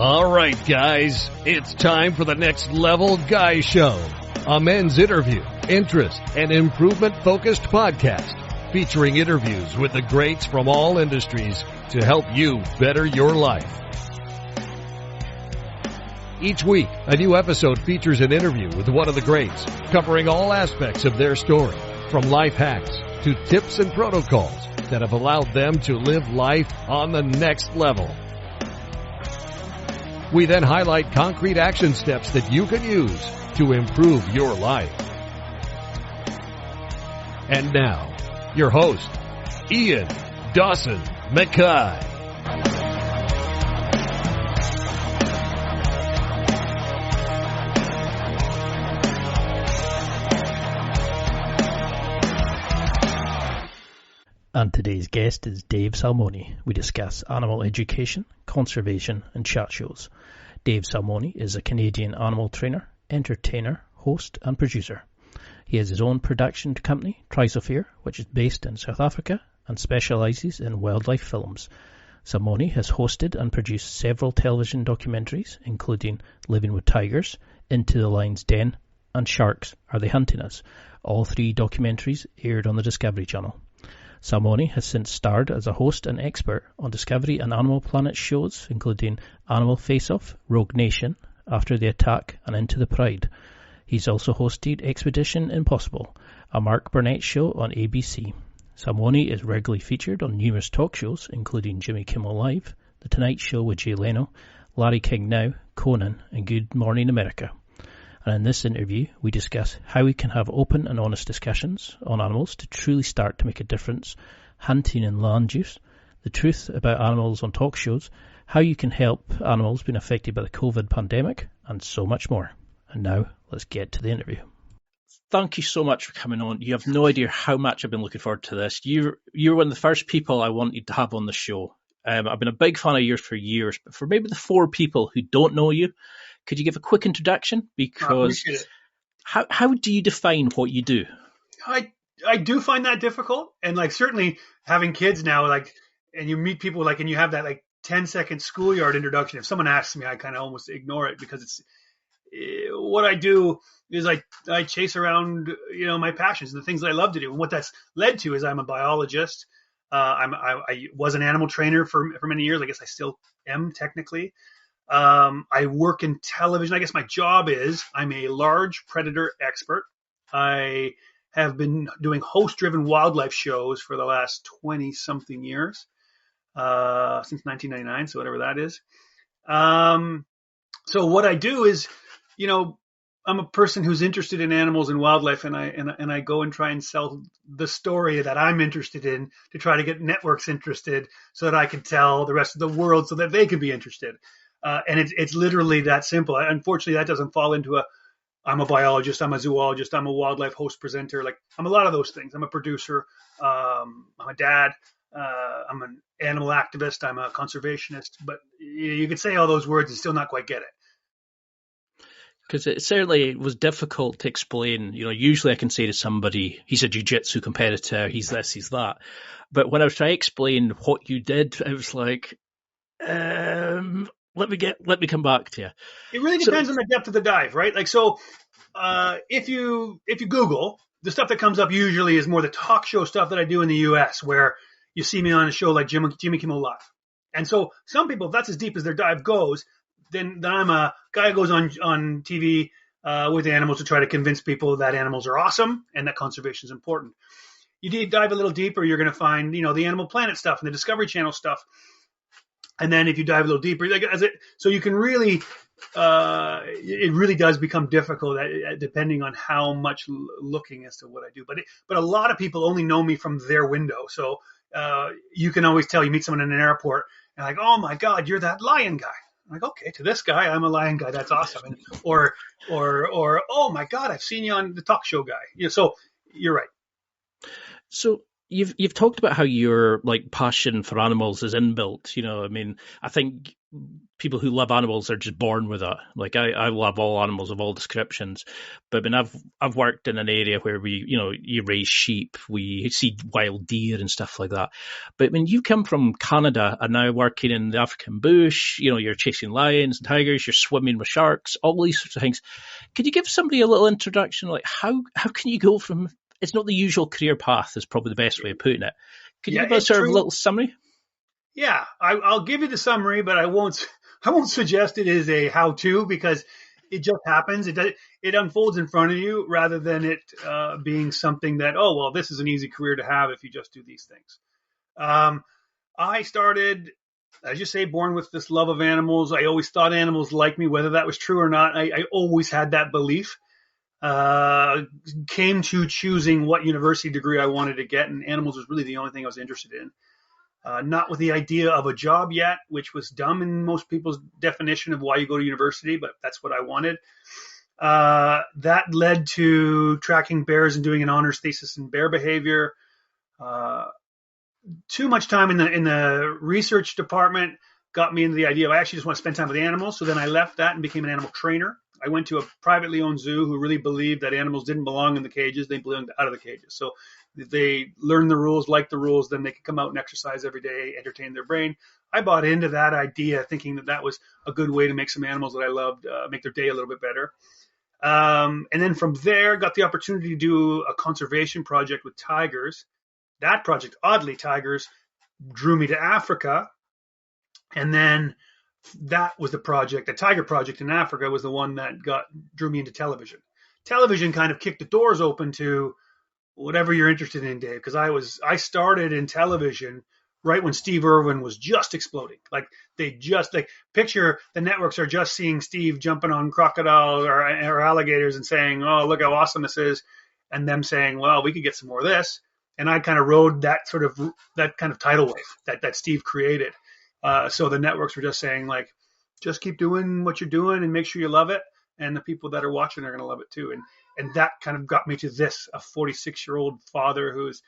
All right, guys, it's time for the Next Level Guy Show, a men's interview, interest, and improvement-focused podcast featuring interviews with the greats from all industries to help you better your life. Each week, a new episode features an interview with one of the greats, covering all aspects of their story, from life hacks to tips and protocols that have allowed them to live life on the next level. We then highlight concrete action steps that you can use to improve your life. And now, your host, Ian Dawson Mackay. And today's guest is Dave Salmoni. We discuss animal education, conservation, and chat shows. Dave Salmoni is a Canadian animal trainer, entertainer, host, and producer. He has his own production company, Trisosphere, which is based in South Africa and specialises in wildlife films. Salmoni has hosted and produced several television documentaries, including Living with Tigers, Into the Lion's Den, and Sharks, Are They Hunting Us? All three documentaries aired on the Discovery Channel. Salmoni has since starred as a host and expert on Discovery and Animal Planet shows, including Animal Face-Off, Rogue Nation, After the Attack, and Into the Pride. He's also hosted Expedition Impossible, a Mark Burnett show on ABC. Salmoni is regularly featured on numerous talk shows, including Jimmy Kimmel Live, The Tonight Show with Jay Leno, Larry King Now, Conan, and Good Morning America. And in this interview, we discuss how we can have open and honest discussions on animals to truly start to make a difference, hunting and land use, the truth about animals on talk shows, how you can help animals being affected by the COVID pandemic, and so much more. And now, let's get to the interview. Thank you so much for coming on. You have no idea how much I've been looking forward to this. You're one of the first people I wanted to have on the show. I've been a big fan of yours for years, but for maybe the four people who don't know you, could you give a quick introduction? Because how do you define what you do? I do find that difficult. And certainly having kids now, and you meet people and you have that 10-second schoolyard introduction. If someone asks me, I kind of almost ignore it because it's what I do is I chase around, my passions and the things that I love to do. And what that's led to is I'm a biologist. I was an animal trainer for many years. I guess I still am technically. I work in television. I guess my job is I'm a large predator expert. I have been doing host-driven wildlife shows for the last 20-something years, since 1999, so whatever that is. So what I do is, I'm a person who's interested in animals and wildlife, and I go and try and sell the story that I'm interested in to try to get networks interested so that I can tell the rest of the world so that they can be interested. And it's literally that simple. Unfortunately, that doesn't fall into I'm a biologist, I'm a zoologist, I'm a wildlife host presenter. I'm a lot of those things. I'm a producer. I'm a dad. I'm an animal activist. I'm a conservationist. But you could say all those words and still not quite get it. Because it certainly was difficult to explain. Usually I can say to somebody, he's a jiu-jitsu competitor, he's this, he's that. But when I was trying to explain what you did, I was like, let me come back to you. It really depends on the depth of the dive, right? If you Google, the stuff that comes up usually is more the talk show stuff that I do in the US, where you see me on a show like Jimmy Kimmel Live. And so some people, if that's as deep as their dive goes, then I'm a guy who goes on TV with animals to try to convince people that animals are awesome and that conservation is important. You dive a little deeper, you're going to find, the Animal Planet stuff and the Discovery Channel stuff. And then if you dive a little deeper, so you can really, it really does become difficult depending on how much looking as to what I do. But a lot of people only know me from their window. So you can always tell, you meet someone in an airport and oh my God, you're that lion guy. I'm like, okay, to this guy, I'm a lion guy. That's awesome. Or, oh my God, I've seen you on the talk show guy. So you're right. So you've talked about how your passion for animals is inbuilt. I think people who love animals are just born with it. Like I love all animals of all descriptions, but when I've worked in an area where we, you raise sheep, we see wild deer and stuff like that. But when you come from Canada and now working in the African bush, you're chasing lions and tigers, you're swimming with sharks, all these sorts of things. Could you give somebody a little introduction? Like how can you go from, it's not the usual career path is probably the best way of putting it. Could you give us sort of a little summary? Yeah, I'll give you the summary, but I won't suggest it is a how-to because it just happens. It unfolds in front of you rather than it being something that, oh, well, this is an easy career to have if you just do these things. I started, as you say, born with this love of animals. I always thought animals liked me, whether that was true or not. I always had that belief. Came to choosing what university degree I wanted to get, and animals was really the only thing I was interested in. Not with the idea of a job yet, which was dumb in most people's definition of why you go to university, but that's what I wanted. That led to tracking bears and doing an honors thesis in bear behavior. Too much time in the research department got me into the idea of I actually just want to spend time with animals. So then I left that and became an animal trainer. I went to a privately owned zoo who really believed that animals didn't belong in the cages. They belonged out of the cages. So they learn the rules, like the rules, then they could come out and exercise every day, entertain their brain. I bought into that idea thinking that was a good way to make some animals that I loved, make their day a little bit better. And then from there, got the opportunity to do a conservation project with tigers. That project, oddly, tigers drew me to Africa. And then that was the project, the tiger project in Africa was the one that drew me into television. Television kind of kicked the doors open to whatever you're interested in, Dave, because I started in television right when Steve Irwin was just exploding. Like picture the networks are just seeing Steve jumping on crocodiles or alligators and saying, oh, look how awesome this is. And them saying, well, we could get some more of this. And I kind of rode that kind of tidal wave that Steve created. So the networks were just saying, like, just keep doing what you're doing and make sure you love it. And the people that are watching are going to love it too. And that kind of got me to this, a 46-year-old father who's,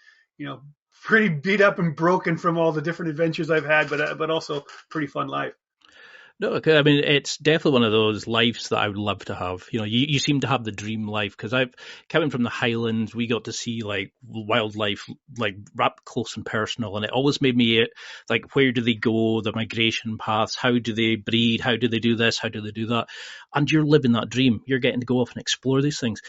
pretty beat up and broken from all the different adventures I've had, but also pretty fun life. No, I mean, it's definitely one of those lives that I would love to have. You seem to have the dream life because coming from the Highlands, we got to see like wildlife, like up close and personal. And it always made me like, where do they go? The migration paths, how do they breed? How do they do this? How do they do that? And you're living that dream. You're getting to go off and explore these things.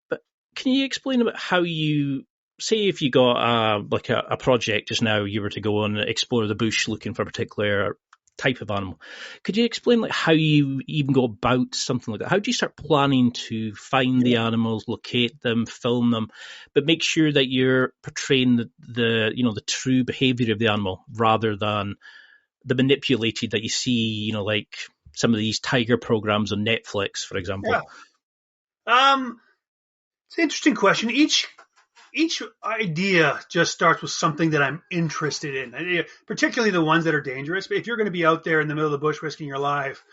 But can you explain about how you, say if you got a project just now, you were to go and explore the bush looking for a particular type of animal. Could you explain like how you even go about something like that? How do you start planning to find the animals, locate them, film them, but make sure that you're portraying the true behavior of the animal rather than the manipulated that you see, like some of these tiger programs on Netflix, for example? Yeah. It's an interesting question. Each idea just starts with something that I'm interested in, particularly the ones that are dangerous. But if you're going to be out there in the middle of the bush risking your life,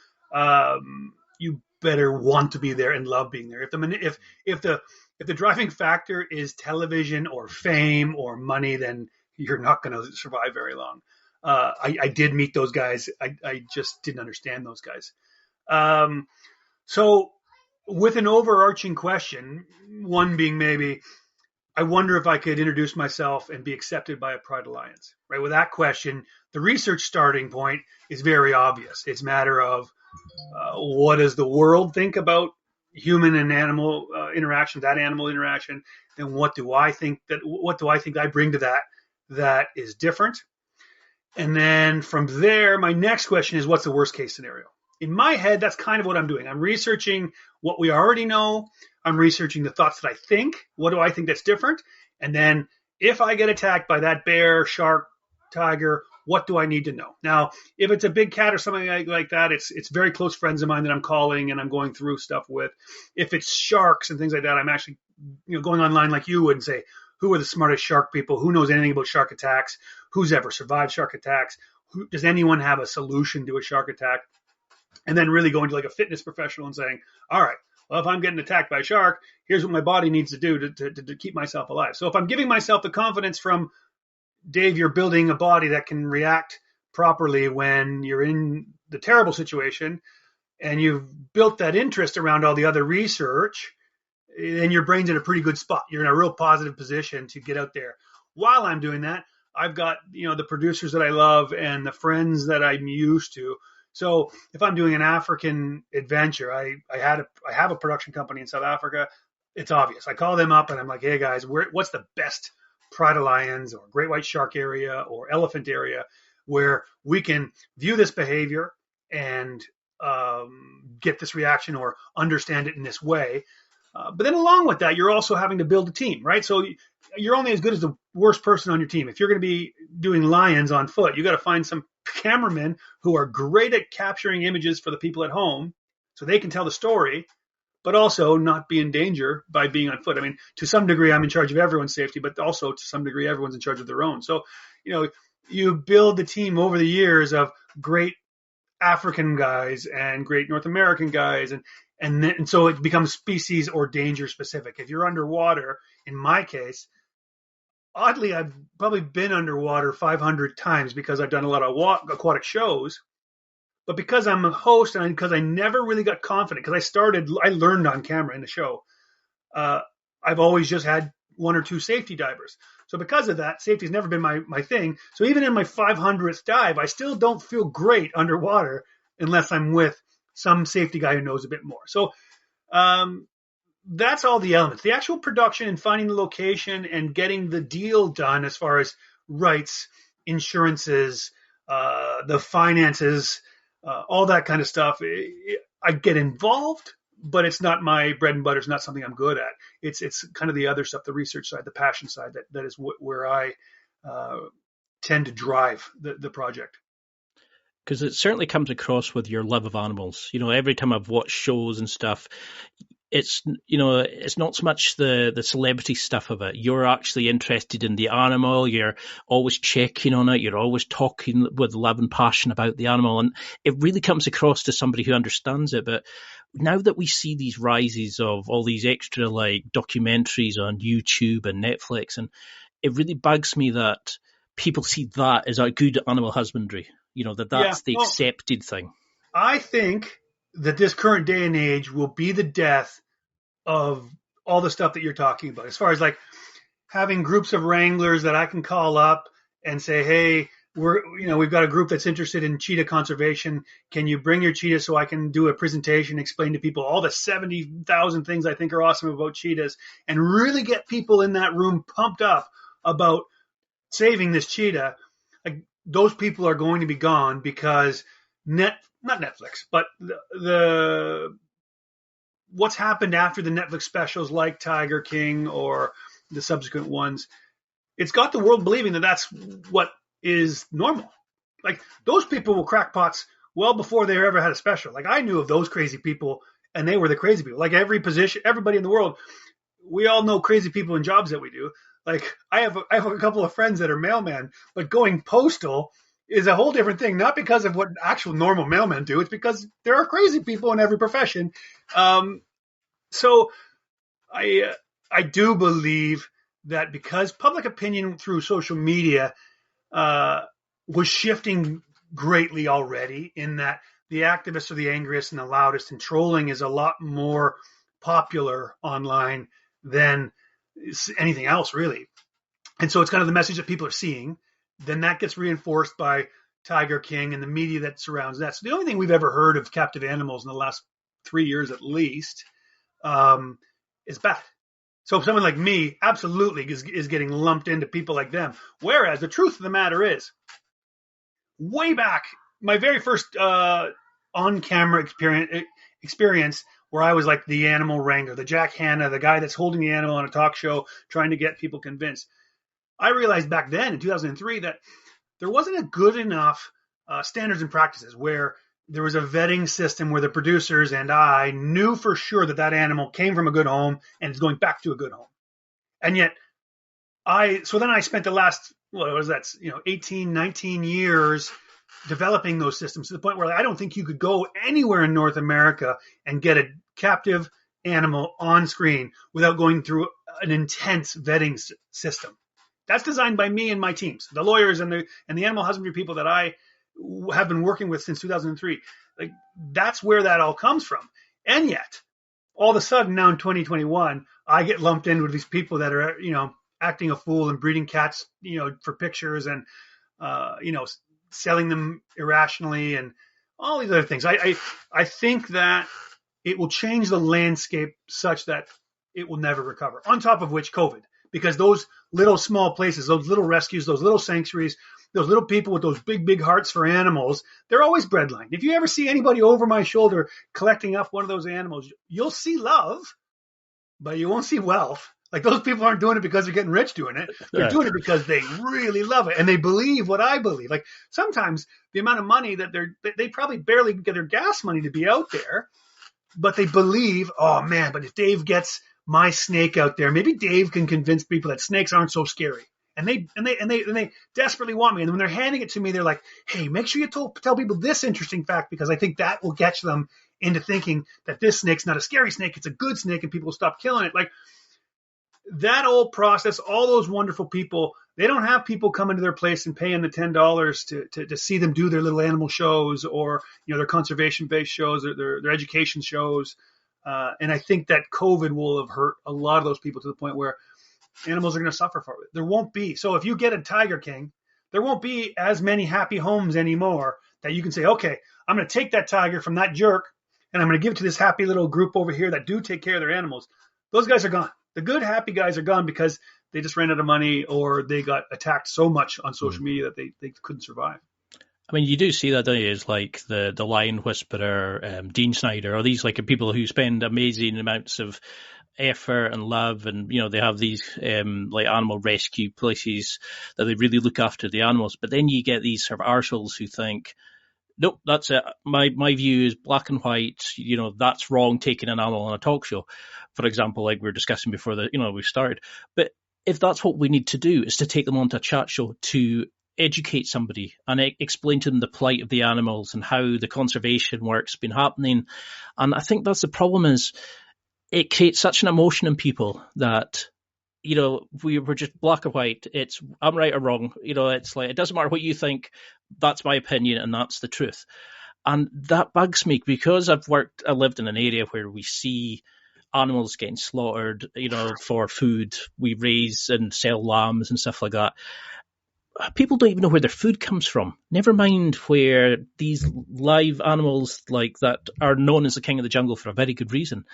you better want to be there and love being there. If the driving factor is television or fame or money, then you're not going to survive very long. I did meet those guys. I just didn't understand those guys. So with an overarching question, one being maybe, I wonder if I could introduce myself and be accepted by a Pride Alliance, right? With that question, the research starting point is very obvious. It's a matter of what does the world think about human and animal interaction, that animal interaction, and what do I think I bring to that is different? And then from there, my next question is, what's the worst case scenario? In my head, that's kind of what I'm doing. I'm researching what we already know. I'm researching the thoughts that I think. What do I think that's different? And then if I get attacked by that bear, shark, tiger, what do I need to know? Now, if it's a big cat or something like that, it's very close friends of mine that I'm calling and I'm going through stuff with. If it's sharks and things like that, I'm actually going online like you would and say, who are the smartest shark people? Who knows anything about shark attacks? Who's ever survived shark attacks? Does anyone have a solution to a shark attack? And then really going to like a fitness professional and saying, all right, well, if I'm getting attacked by a shark, here's what my body needs to do to keep myself alive. So if I'm giving myself the confidence from Dave, you're building a body that can react properly when you're in the terrible situation, and you've built that interest around all the other research, then your brain's in a pretty good spot. You're in a real positive position to get out there. While I'm doing that, I've got, the producers that I love and the friends that I'm used to. So if I'm doing an African adventure, I have a production company in South Africa. It's obvious. I call them up and I'm like, hey guys, what's the best Pride of Lions or great white shark area or elephant area where we can view this behavior and get this reaction or understand it in this way. But then along with that, you're also having to build a team, right? So you're only as good as the worst person on your team. If you're going to be doing lions on foot, you got to find some cameramen who are great at capturing images for the people at home so they can tell the story, but also not be in danger by being on foot. I mean, to some degree, I'm in charge of everyone's safety, but also to some degree, everyone's in charge of their own. So, you build the team over the years of great African guys and great North American guys. And so it becomes species or danger specific. If you're underwater, in my case, oddly, I've probably been underwater 500 times because I've done a lot of aquatic shows. But because I'm a host and because I never really got confident, because I learned on camera in the show, I've always just had one or two safety divers. So because of that, safety's never been my thing. So even in my 500th dive, I still don't feel great underwater unless I'm with some safety guy who knows a bit more. So that's all the elements. The actual production and finding the location and getting the deal done as far as rights, insurances, the finances, all that kind of stuff. I get involved, but it's not my bread and butter. It's not something I'm good at. It's kind of the other stuff, the research side, the passion side, that is where I tend to drive the project. Because it certainly comes across with your love of animals. Every time I've watched shows and stuff, it's not so much the celebrity stuff of it. You're actually interested in the animal. You're always checking on it. You're always talking with love and passion about the animal, and it really comes across to somebody who understands it. But now that we see these rises of all these extra documentaries on YouTube and Netflix, and it really bugs me that people see that as a good animal husbandry. That's the accepted thing. I think that this current day and age will be the death of all the stuff that you're talking about. As far as having groups of wranglers that I can call up and say, hey, we've got a group that's interested in cheetah conservation. Can you bring your cheetah so I can do a presentation, explain to people all the 70,000 things I think are awesome about cheetahs, and really get people in that room pumped up about saving this cheetah? Those people are going to be gone because not Netflix, but the what's happened after the Netflix specials like Tiger King or the subsequent ones, it's got the world believing that that's what is normal. Those people were crackpots well before they ever had a special. I knew of those crazy people, and they were the crazy people. Everybody in the world, we all know crazy people in jobs that we do. I have a couple of friends that are mailmen, but going postal is a whole different thing. Not because of what actual normal mailmen do. It's because there are crazy people in every profession. So I do believe that because public opinion through social media was shifting greatly already, in that the activists are the angriest and the loudest, and trolling is a lot more popular online than anything else, really. And so it's kind of the message that people are seeing. Then that gets reinforced by Tiger King and the media that surrounds that. So the only thing we've ever heard of captive animals in the last 3 years at least is bad. So someone like me absolutely is getting lumped into people like them. Whereas the truth of the matter is, way back, my very first on-camera experience where I was like the animal wrangler, the Jack Hanna, the guy that's holding the animal on a talk show, trying to get people convinced. I realized back then in 2003 that there wasn't a good enough standards and practices where there was a vetting system where the producers and I knew for sure that animal came from a good home and is going back to a good home. And yet then I spent the last, 18, 19 years developing those systems to the point where I don't think you could go anywhere in North America and get a captive animal on screen without going through an intense vetting system. That's designed by me and my teams, the lawyers and the animal husbandry people that I have been working with since 2003. Like, that's where that all comes from. And yet, all of a sudden now in 2021, I get lumped in with these people that are, acting a fool and breeding cats, for pictures and, selling them irrationally and all these other things. I think that it will change the landscape such that it will never recover. On top of which, COVID, because those little small places, those little rescues, those little sanctuaries, those little people with those big, big hearts for animals, they're always breadlined. If you ever see anybody over my shoulder collecting up one of those animals, you'll see love, but you won't see wealth. Like, those people aren't doing it because they're getting rich doing it. They're doing it because they really love it and they believe what I believe. Like, sometimes the amount of money that they probably barely get their gas money to be out there, but they believe, oh man, but if Dave gets my snake out there, maybe Dave can convince people that snakes aren't so scary. And they desperately want me. And when they're handing it to me, they're like, hey, make sure you tell people this interesting fact, because I think that will get them into thinking that this snake's not a scary snake, it's a good snake, and people will stop killing it. Like, that old process, all those wonderful people, they don't have people coming to their place and paying the $10 to see them do their little animal shows or, their conservation-based shows or their education shows. And I think that COVID will have hurt a lot of those people to the point where animals are going to suffer for it. There won't be. So if you get a Tiger King, there won't be as many happy homes anymore that you can say, okay, I'm going to take that tiger from that jerk and I'm going to give it to this happy little group over here that do take care of their animals. Those guys are gone. The good, happy guys are gone because they just ran out of money or they got attacked so much on social media that they couldn't survive. I mean, you do see that, don't you? It's like the Lion Whisperer, Dean Snyder, or these like people who spend amazing amounts of effort and love, and they have these like animal rescue places that they really look after the animals. But then you get these sort of arseholes who think, nope, that's it. My view is black and white. That's wrong, taking an animal on a talk show, for example, like we were discussing before we started. But if that's what we need to do, is to take them onto a chat show to educate somebody and explain to them the plight of the animals and how the conservation work's been happening. And I think that's the problem, is it creates such an emotion in people that, we were just black or white. It's I'm right or wrong. It's like, it doesn't matter what you think. That's my opinion and that's the truth. And that bugs me because I lived in an area where we see animals getting slaughtered, for food. We raise and sell lambs and stuff like that. People don't even know where their food comes from. Never mind where these live animals like that are known as the king of the jungle for a very good reason.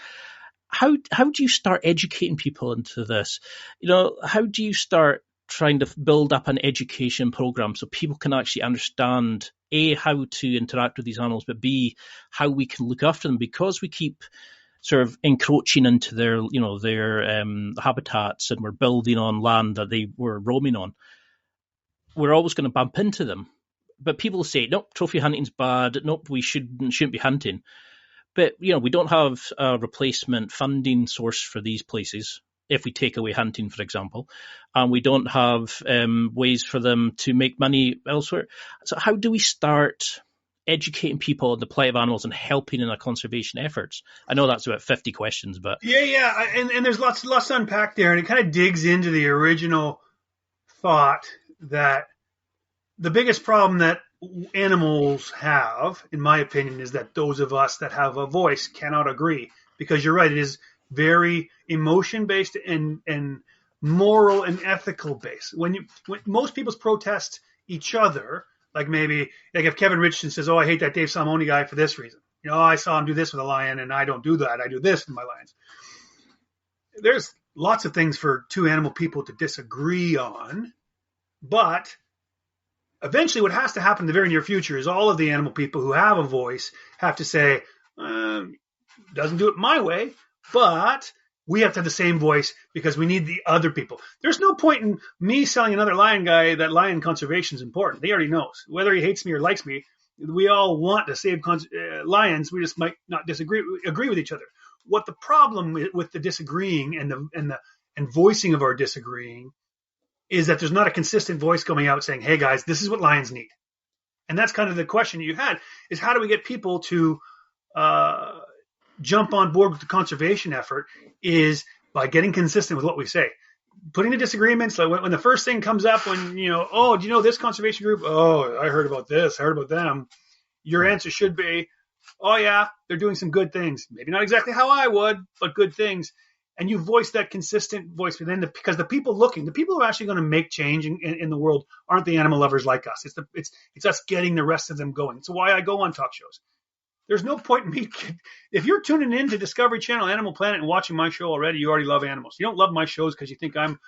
How do you start educating people into this? How do you start trying to build up an education program so people can actually understand, A, how to interact with these animals, but B, how we can look after them, because we keep sort of encroaching into their habitats and we're building on land that they were roaming on. We're always going to bump into them. But people say, nope, trophy hunting's bad. Nope, we shouldn't be hunting. But, we don't have a replacement funding source for these places if we take away hunting, for example. And we don't have ways for them to make money elsewhere. So how do we start educating people on the plight of animals and helping in our conservation efforts? I know that's about 50 questions, but... Yeah. And there's lots to unpack there. And it kind of digs into the original thought that the biggest problem that animals have, in my opinion, is that those of us that have a voice cannot agree. Because you're right, it is very emotion-based and moral and ethical based. When most people protest each other, like if Kevin Richardson says, oh, I hate that Dave Salmoni guy for this reason. I saw him do this with a lion and I don't do that. I do this with my lions. There's lots of things for two animal people to disagree on, but eventually what has to happen in the very near future is all of the animal people who have a voice have to say, doesn't do it my way, but we have to have the same voice because we need the other people. There's no point in me selling another lion guy that lion conservation is important. He already knows. Whether he hates me or likes me, we all want to save lions. We just might not agree with each other. What the problem with the disagreeing and voicing of our disagreeing is that there's not a consistent voice coming out saying, hey guys, this is what lions need. And that's kind of the question you had, is how do we get people to jump on board with the conservation effort, is by getting consistent with what we say. putting the disagreements, like when the first thing comes up, when, oh, do you know this conservation group? Oh, I heard about this. I heard about them. Your answer should be, oh yeah, they're doing some good things. Maybe not exactly how I would, but good things. And you voice that consistent voice. But then because the people who are actually going to make change in the world aren't the animal lovers like us. It's us getting the rest of them going. It's why I go on talk shows. There's no point in me. If you're tuning in to Discovery Channel, Animal Planet, and watching my show already, you already love animals. You don't love my shows because you think I'm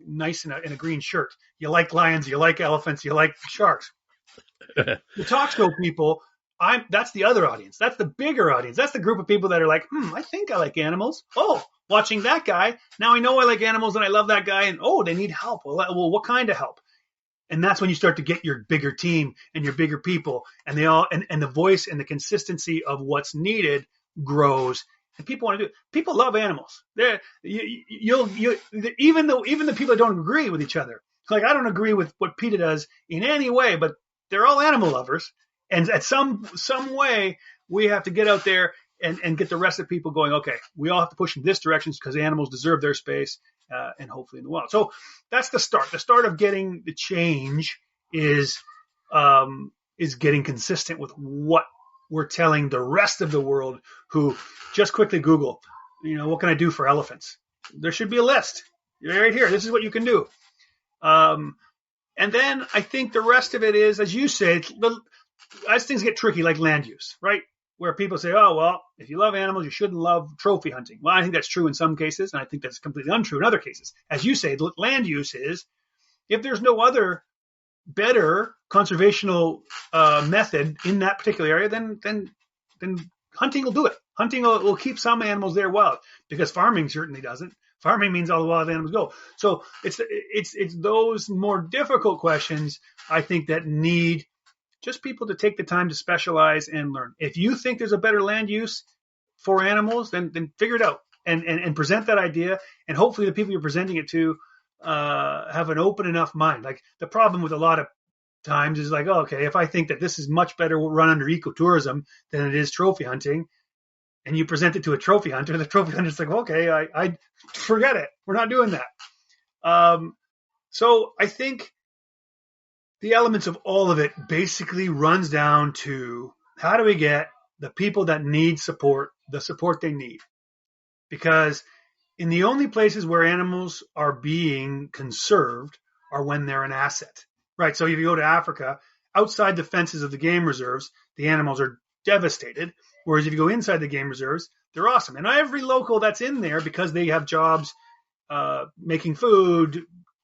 nice in a green shirt. You like lions, you like elephants, you like sharks. The talk show people, that's the other audience. That's the bigger audience. That's the group of people that are like, I think I like animals. Oh, watching that guy, now I know I like animals and I love that guy. And they need help. Well, what kind of help? And that's when you start to get your bigger team and your bigger people, and and the voice and the consistency of what's needed grows. And people want to do it. People love animals. Even the people that don't agree with each other. Like, I don't agree with what PETA does in any way, but they're all animal lovers. And at some way, we have to get out there and get the rest of the people going, okay, we all have to push in this direction because animals deserve their space, and hopefully in the wild. So that's the start. The start of getting the change is getting consistent with what we're telling the rest of the world, who just quickly Google, what can I do for elephants? There should be a list right here. This is what you can do. And then I think the rest of it is, as you say, as things get tricky, like land use, right? Where people say, oh, well, if you love animals, you shouldn't love trophy hunting. Well, I think that's true in some cases, and I think that's completely untrue in other cases. As you say, land use is, if there's no other better conservational method in that particular area, then hunting will do it. Hunting will keep some animals there wild, because farming certainly doesn't. Farming means all the wild animals go. So it's those more difficult questions, I think, that need just people to take the time to specialize and learn. If you think there's a better land use for animals, then figure it out and present that idea. And hopefully the people you're presenting it to have an open enough mind. Like, the problem with a lot of times is like, oh, okay, if I think that this is much better run under ecotourism than it is trophy hunting, and you present it to a trophy hunter, the trophy hunter's like, well, okay, I forget it. We're not doing that. So I think the elements of all of it basically runs down to, how do we get the people that need support, the support they need? Because in the only places where animals are being conserved are when they're an asset, right? So if you go to Africa, outside the fences of the game reserves, the animals are devastated. Whereas if you go inside the game reserves, they're awesome. And every local that's in there, because they have jobs making food,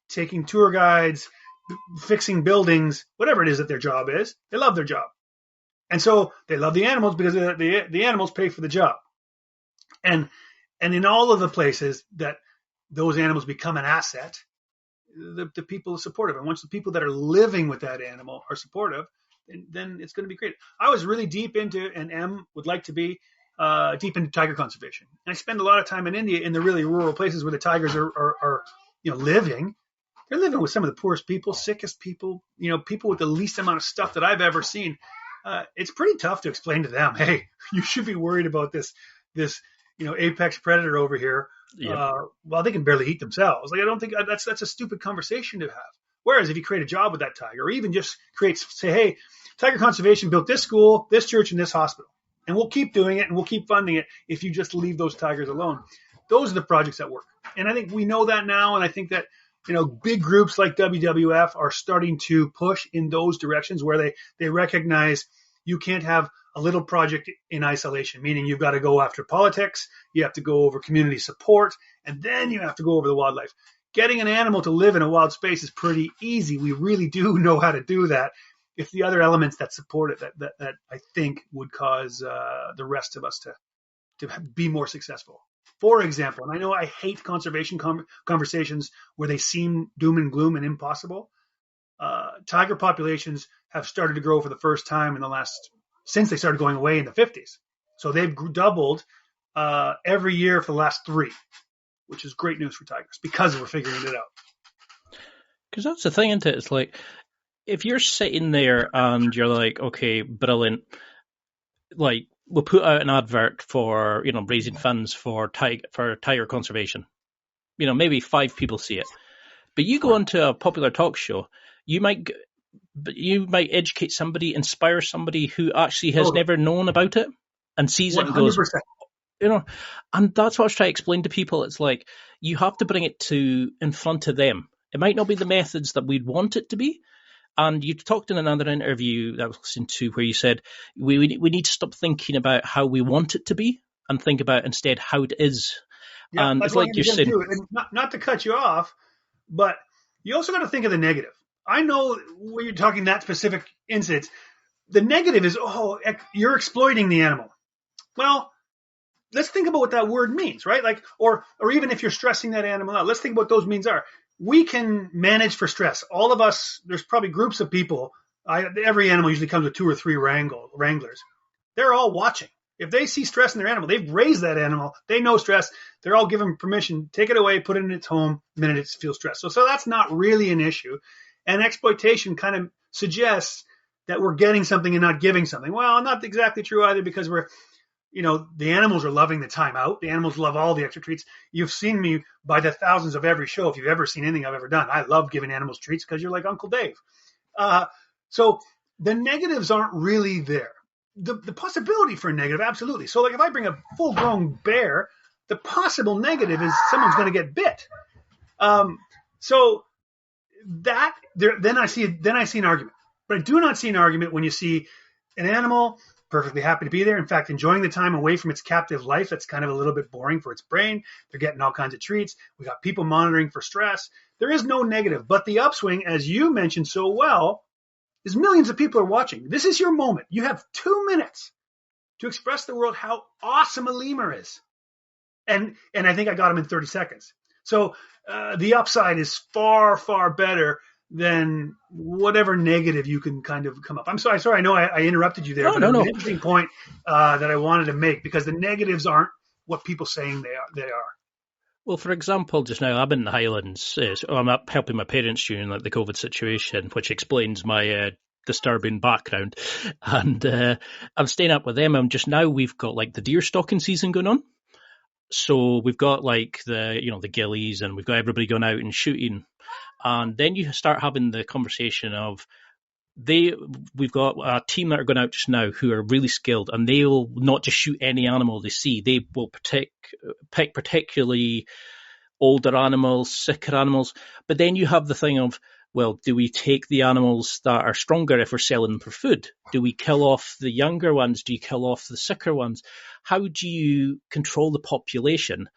taking tour guides, fixing buildings, whatever it is that their job is, they love their job. And so they love the animals because the animals pay for the job. And in all of the places that those animals become an asset, the people are supportive. And once the people that are living with that animal are supportive, then it's going to be great. I was really deep into, and Em would like to be, deep into tiger conservation. And I spend a lot of time in India, in the really rural places where the tigers are living. They're living with some of the poorest people, sickest people, people with the least amount of stuff that I've ever seen. It's pretty tough to explain to them, hey, you should be worried about this apex predator over here. Yep. Well, they can barely eat themselves. Like, I don't think that's a stupid conversation to have. Whereas if you create a job with that tiger, or even just say, hey, tiger conservation built this school, this church, and this hospital, and we'll keep doing it and we'll keep funding it if you just leave those tigers alone. Those are the projects that work. And I think we know that now. And I think that, big groups like WWF are starting to push in those directions, where they recognize you can't have a little project in isolation, meaning you've got to go after politics, you have to go over community support, and then you have to go over the wildlife. Getting an animal to live in a wild space is pretty easy. We really do know how to do that. It's the other elements that support it that I think would cause the rest of us to be more successful. For example, and I know I hate conservation conversations where they seem doom and gloom and impossible. Tiger populations have started to grow for the first time since they started going away in the 50s. So they've doubled every year for the last 3, which is great news for tigers because we're figuring it out. Because that's the thing, isn't it? It's like, if you're sitting there and you're like, okay, brilliant, like, we'll put out an advert for, raising funds for tiger conservation. maybe 5 people see it. But you go onto a popular talk show, you might educate somebody, inspire somebody who actually has never known about it and sees it and goes, 100%. And that's what I was trying to explain to people. It's like you have to bring it in front of them. It might not be the methods that we'd want it to be. And you talked in another interview that I was listening to where you said we need to stop thinking about how we want it to be and think about instead how it is. Yeah, and that's it's what like you're saying. And not to cut you off, but you also got to think of the negative. I know when you're talking that specific instance, the negative is, you're exploiting the animal. Well, let's think about what that word means, right? Like, or even if you're stressing that animal out, let's think about what those means are. We can manage for stress. All of us, there's probably groups of people. Every animal usually comes with 2 or 3 wranglers. They're all watching. If they see stress in their animal, they've raised that animal. They know stress. They're all given permission. Take it away, put it in its home the minute it feels stressed. So that's not really an issue. And exploitation kind of suggests that we're getting something and not giving something. Well, not exactly true either, because the animals are loving the time out. The animals love all the extra treats. You've seen me by the thousands of every show. If you've ever seen anything I've ever done, I love giving animals treats because you're like Uncle Dave. So the negatives aren't really there. The possibility for a negative, absolutely. So like if I bring a full-grown bear, the possible negative is someone's going to get bit. So that then I see an argument. But I do not see an argument when you see an animal perfectly happy to be there. In fact, enjoying the time away from its captive life. That's kind of a little bit boring for its brain. They're getting all kinds of treats. We got people monitoring for stress. There is no negative. But the upswing, as you mentioned so well, is millions of people are watching. This is your moment. You have 2 minutes to express to the world how awesome a lemur is. And I think I got him in 30 seconds. So the upside is far, far better than whatever negative you can kind of come up. I'm sorry. I know I interrupted you there. No. An interesting point that I wanted to make, because the negatives aren't what people saying they are. Well, for example, just now I'm in the Highlands. So I'm up helping my parents during the COVID situation, which explains my disturbing background. And I'm staying up with them. And just now we've got the deer stalking season going on. So we've got the gillies, and we've got everybody going out and shooting. And then you start having the conversation of we've got a team that are going out just now who are really skilled, and they will not just shoot any animal they see. They will pick particularly older animals, sicker animals. But then you have the thing of, well, do we take the animals that are stronger if we're selling them for food? Do we kill off the younger ones? Do you kill off the sicker ones? How do you control the population?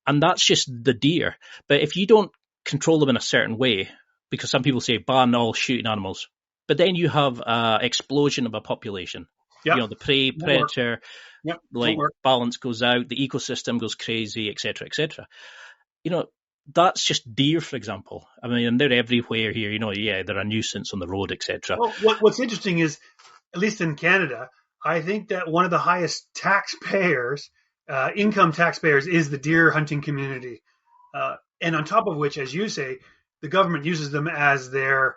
And that's just the deer. But if you don't control them in a certain way, because some people say ban all shooting animals, but then you have an explosion of a population. Yep. The prey, predator, yep. Balance goes out, the ecosystem goes crazy, etc., etc. That's just deer, for example. I mean, and they're everywhere here. They're a nuisance on the road, etc. Well, what's interesting is, at least in Canada, I think that one of the highest taxpayers, income taxpayers, is the deer hunting community. And on top of which, as you say, the government uses them as their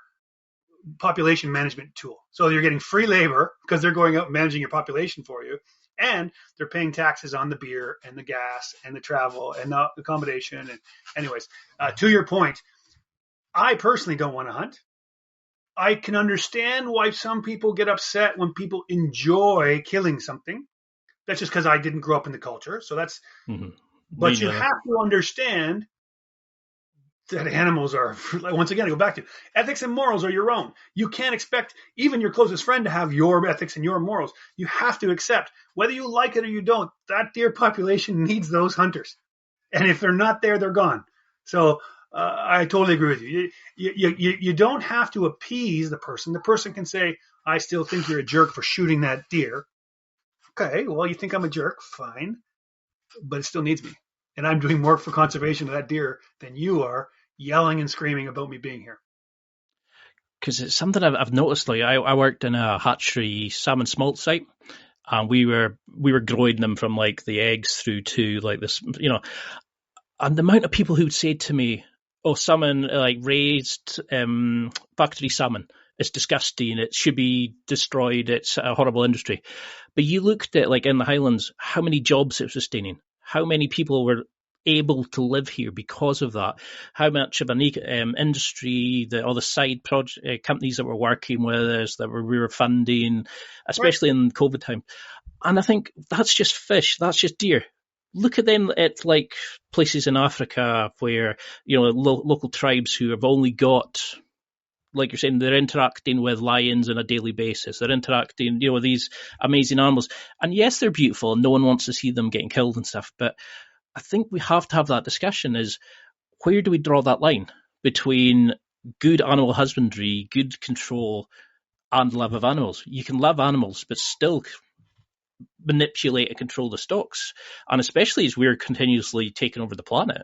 population management tool. So you're getting free labor because they're going out and managing your population for you. And they're paying taxes on the beer and the gas and the travel and the accommodation. And anyways, to your point, I personally don't want to hunt. I can understand why some people get upset when people enjoy killing something. That's just because I didn't grow up in the culture. So that's, but you have to understand that animals are, once again, I go back to ethics and morals are your own. You can't expect even your closest friend to have your ethics and your morals. You have to accept, whether you like it or you don't, that deer population needs those hunters. And if they're not there, they're gone. So I totally agree with you. You don't have to appease the person. The person can say, I still think you're a jerk for shooting that deer. Okay, well, you think I'm a jerk? Fine. But it still needs me. And I'm doing more for conservation of that deer than you are yelling and screaming about me being here. Because it's something I've noticed. I worked in a hatchery salmon smolt site, and we were growing them from the eggs through to this, and the amount of people who'd say to me, "Oh, salmon raised factory salmon, it's disgusting. It should be destroyed. It's a horrible industry." But you looked at in the Highlands, how many jobs it was sustaining, how many people were able to live here because of that? How much of an industry, all the side project companies that we're working with us, that we were funding, especially in COVID time. And I think that's just fish, that's just deer. Look at them at like places in Africa where, local tribes who have only got, like you're saying, they're interacting with lions on a daily basis. They're interacting, with these amazing animals. And yes, they're beautiful and no one wants to see them getting killed and stuff. But I think we have to have that discussion is, where do we draw that line between good animal husbandry, good control, and love of animals? You can love animals, but still manipulate and control the stocks. And especially as we're continuously taking over the planet,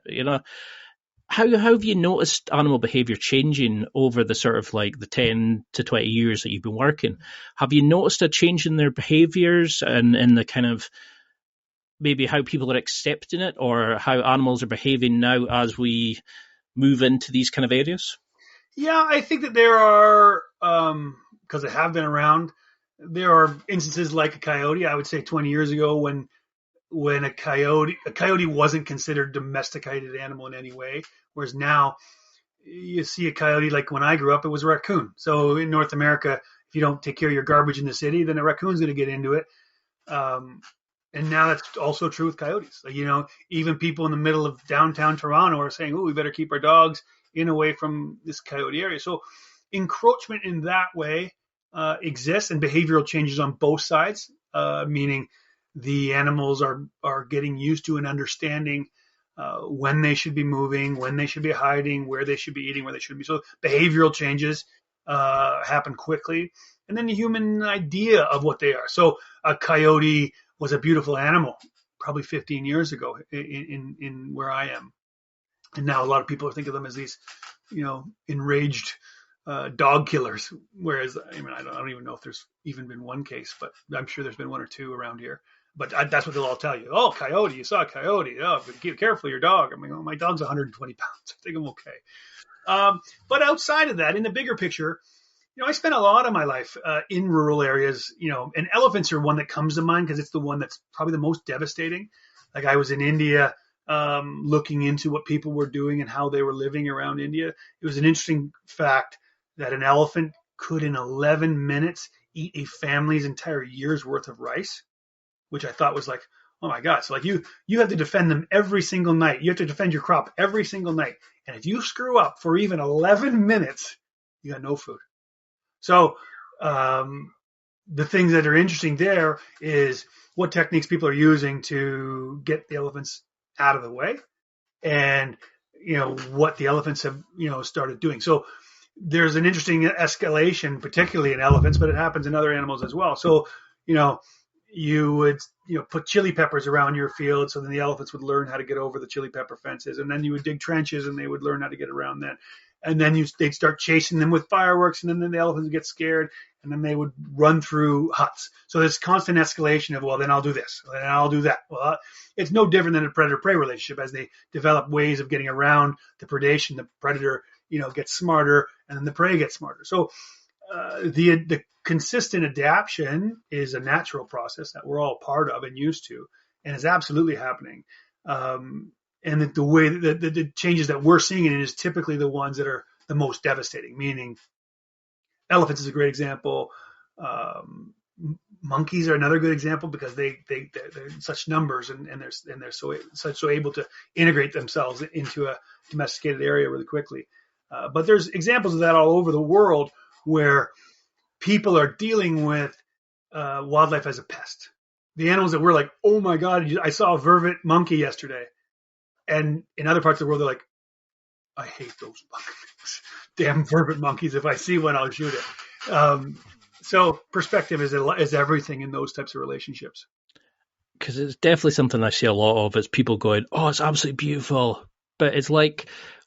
How have you noticed animal behavior changing over the sort of like the 10 to 20 years that you've been working? Have you noticed a change in their behaviors and in the kind of maybe how people are accepting it, or how animals are behaving now as we move into these kind of areas? Yeah, I think that there are, because they have been around, there are instances like a coyote. I would say 20 years ago when a coyote wasn't considered a domesticated animal in any way, whereas now you see a coyote. Like when I grew up, it was a raccoon. So in North America, if you don't take care of your garbage in the city, then a raccoon's going to get into it. And now that's also true with coyotes. Like, even people in the middle of downtown Toronto are saying, "Oh, we better keep our dogs away from this coyote area." So encroachment in that way exists, and behavioral changes on both sides, meaning the animals are getting used to and understanding when they should be moving, when they should be hiding, where they should be eating, where they shouldn't be. So behavioral changes happen quickly. And then the human idea of what they are. So a coyote was a beautiful animal probably 15 years ago in where I am. And now a lot of people think of them as these, enraged dog killers. Whereas, I don't even know if there's even been one case, but I'm sure there's been one or two around here. But that's what they'll all tell you. Oh, coyote, you saw a coyote. Oh, but be careful, your dog. My dog's 120 pounds. I think I'm okay. But outside of that, in the bigger picture, I spent a lot of my life in rural areas, and elephants are one that comes to mind because it's the one that's probably the most devastating. Like I was in India looking into what people were doing and how they were living around India. It was an interesting fact that an elephant could in 11 minutes eat a family's entire year's worth of rice, which I thought was like, oh my God. So like you have to defend them every single night. You have to defend your crop every single night. And if you screw up for even 11 minutes, you got no food. So the things that are interesting there is what techniques people are using to get the elephants out of the way, and what the elephants have started doing. So there's an interesting escalation, particularly in elephants, but it happens in other animals as well. So you would put chili peppers around your field, so then the elephants would learn how to get over the chili pepper fences, and then you would dig trenches and they would learn how to get around that. And then they'd start chasing them with fireworks, and then the elephants would get scared, and then they would run through huts. So there's constant escalation of, well, then I'll do this, then I'll do that. Well, it's no different than a predator-prey relationship. As they develop ways of getting around the predation, the predator, gets smarter, and then the prey gets smarter. So the consistent adaptation is a natural process that we're all part of and used to, and is absolutely happening. And that the way that the changes that we're seeing in it is typically the ones that are the most devastating, meaning elephants is a great example. Monkeys are another good example because they're in such numbers and they're so able to integrate themselves into a domesticated area really quickly. But there's examples of that all over the world where people are dealing with wildlife as a pest. The animals that we're like, oh my God, I saw a vervet monkey yesterday. And in other parts of the world, they're like, I hate those monkeys. Damn vervet monkeys. If I see one, I'll shoot it. So perspective is everything in those types of relationships. Because it's definitely something I see a lot of is people going, oh, it's absolutely beautiful. But it's like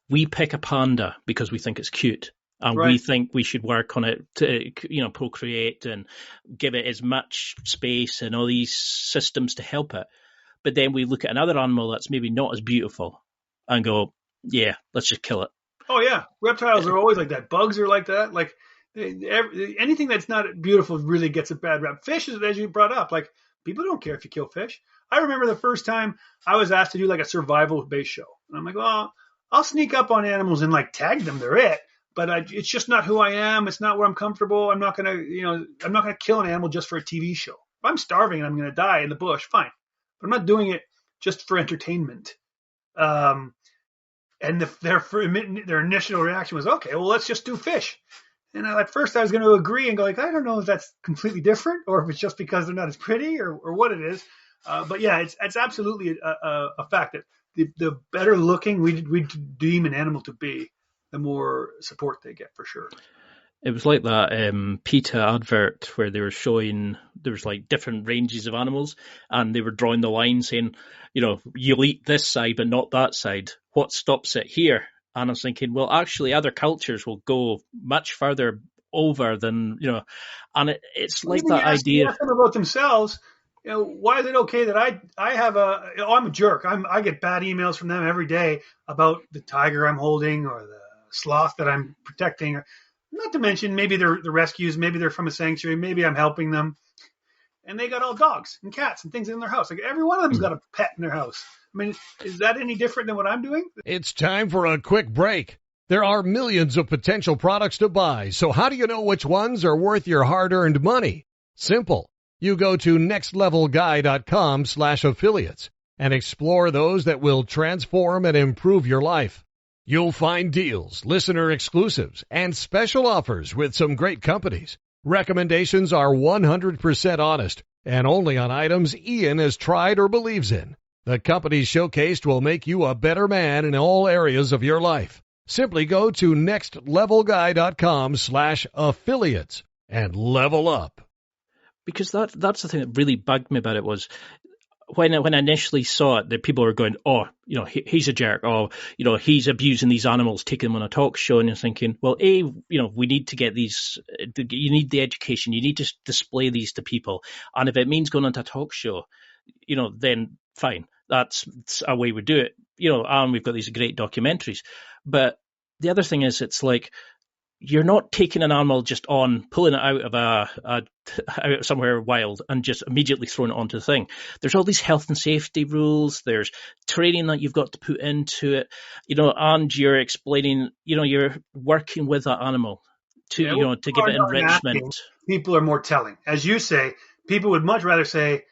we pick a panda because we think it's cute. And right. We think we should work on it to, procreate and give it as much space and all these systems to help it. But then we look at another animal that's maybe not as beautiful and go, yeah, let's just kill it. Oh, yeah. Reptiles are always like that. Bugs are like that. Like anything that's not beautiful really gets a bad rap. Fish, as you brought up, like people don't care if you kill fish. I remember the first time I was asked to do like a survival-based show. And I'm like, well, I'll sneak up on animals and like tag them. They're it. But it's just not who I am. It's not where I'm comfortable. I'm not going to, I'm not going to kill an animal just for a TV show. If I'm starving and I'm going to die in the bush, fine. But I'm not doing it just for entertainment. And their initial reaction was, okay, well, let's just do fish. And at first I was going to agree and go like, I don't know if that's completely different or if it's just because they're not as pretty or what it is. But yeah, it's absolutely a fact that the better looking we deem an animal to be, the more support they get for sure. It was like that PETA advert where they were showing there was like different ranges of animals and they were drawing the line saying, you'll eat this side but not that side. What stops it here? And I was thinking, well, actually other cultures will go much further over than, and it's like that idea. You ask them about themselves. Why is it okay that I have I'm a jerk. I get bad emails from them every day about the tiger I'm holding or the sloth that I'm protecting. Not to mention maybe they're the rescues, maybe they're from a sanctuary, maybe I'm helping them. And they got all dogs and cats and things in their house. Like every one of them's got a pet in their house. I mean, is that any different than what I'm doing? It's time for a quick break. There are millions of potential products to buy, so how do you know which ones are worth your hard-earned money? Simple. You go to nextlevelguy.com/affiliates and explore those that will transform and improve your life. You'll find deals, listener exclusives, and special offers with some great companies. Recommendations are 100% honest and only on items Ian has tried or believes in. The companies showcased will make you a better man in all areas of your life. Simply go to nextlevelguy.com/affiliates and level up. Because that's the thing that really bugged me about it was when I initially saw it, the people were going, he's a jerk. He's abusing these animals, taking them on a talk show. And you're thinking, well, we need to get these, you need the education. You need to display these to people. And if it means going on to a talk show, then fine. That's a way we do it. And we've got these great documentaries. But the other thing is, it's like, you're not taking an animal just on, pulling it out of out somewhere wild and just immediately throwing it onto the thing. There's all these health and safety rules. There's training that you've got to put into it, and you're explaining, you're working with that animal to give it enrichment. People are more telling. As you say, people would much rather say,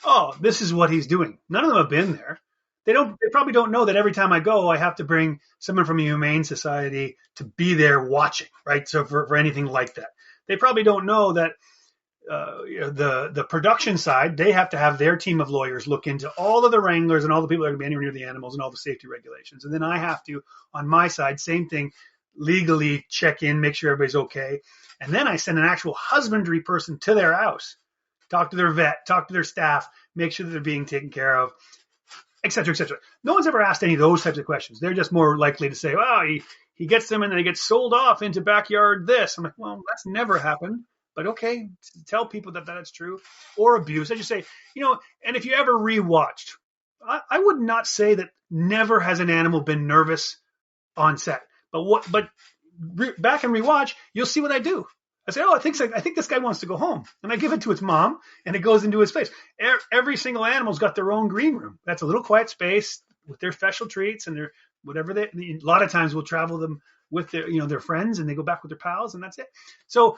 oh, this is what he's doing. None of them have been there. They probably don't know that every time I go, I have to bring someone from a humane society to be there watching, right? So for anything like that, they probably don't know that the production side, they have to have their team of lawyers look into all of the wranglers and all the people that are going to be anywhere near the animals and all the safety regulations. And then I have to, on my side, same thing, legally check in, make sure everybody's okay. And then I send an actual husbandry person to their house, talk to their vet, talk to their staff, make sure that they're being taken care of, et cetera, et cetera. No one's ever asked any of those types of questions. They're just more likely to say, well, he gets them and then he gets sold off into backyard this. I'm like, well, that's never happened. But okay, tell people that that's true. Or abuse. I just say, and if you ever rewatched, I would not say that never has an animal been nervous on set. But back and rewatch, you'll see what I do. I say, I think this guy wants to go home. And I give it to its mom, and it goes into his face. Every single animal's got their own green room. That's a little quiet space with their special treats and their whatever a lot of times we'll travel them with their friends, and they go back with their pals, and that's it. So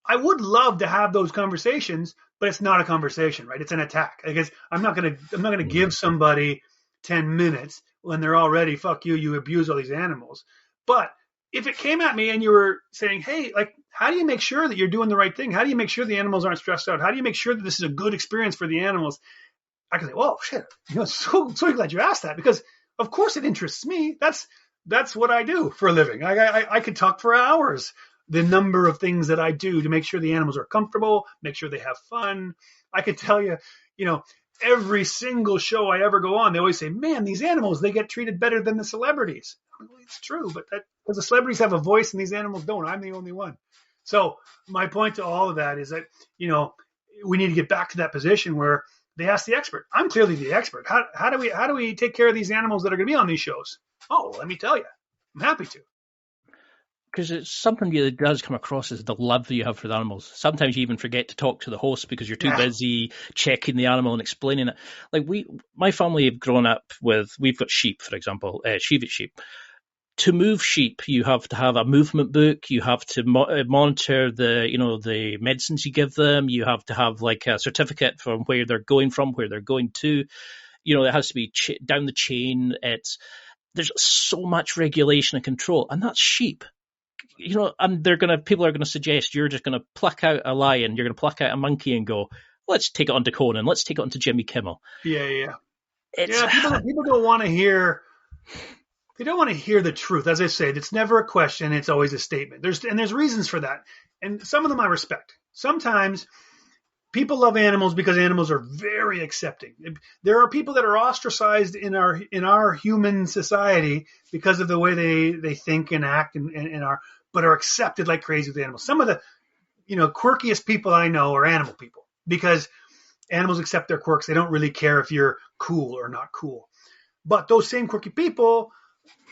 I would love to have those conversations, but it's not a conversation, right? It's an attack. I guess I'm not gonna give somebody 10 minutes when they're already, fuck you, you abuse all these animals. But if it came at me and you were saying, hey, like, how do you make sure that you're doing the right thing? How do you make sure the animals aren't stressed out? How do you make sure that this is a good experience for the animals? I can say, whoa, shit. So glad you asked that, because of course it interests me. That's what I do for a living. I could talk for hours, the number of things that I do to make sure the animals are comfortable, make sure they have fun. I could tell you, every single show I ever go on, they always say, man, these animals, they get treated better than the celebrities. Well, it's true, but because the celebrities have a voice and these animals don't. I'm the only one. So my point to all of that is that, we need to get back to that position where they ask the expert. I'm clearly the expert. How do we take care of these animals that are going to be on these shows? Oh, let me tell you, I'm happy to. because it's something that does come across as the love that you have for the animals. Sometimes you even forget to talk to the host because you're too busy checking the animal and explaining it. Like my family have grown up with, we've got sheep, for example, Shevet sheep. To move sheep, you have to have a movement book. You have to monitor the medicines you give them. You have to have like a certificate from where they're going from, where they're going to. It has to be down the chain. There's so much regulation and control, and that's sheep. And people are gonna suggest you're just gonna pluck out a lion, you're gonna pluck out a monkey and go, let's take it onto Conan, let's take it onto Jimmy Kimmel. Yeah. People don't want to hear. They don't want to hear the truth. As I say, it's never a question. It's always a statement. There's reasons for that. And some of them I respect. Sometimes people love animals because animals are very accepting. There are people that are ostracized in our human society because of the way they think and act but are accepted like crazy with animals. Some of the, quirkiest people I know are animal people because animals accept their quirks. They don't really care if you're cool or not cool. But those same quirky people,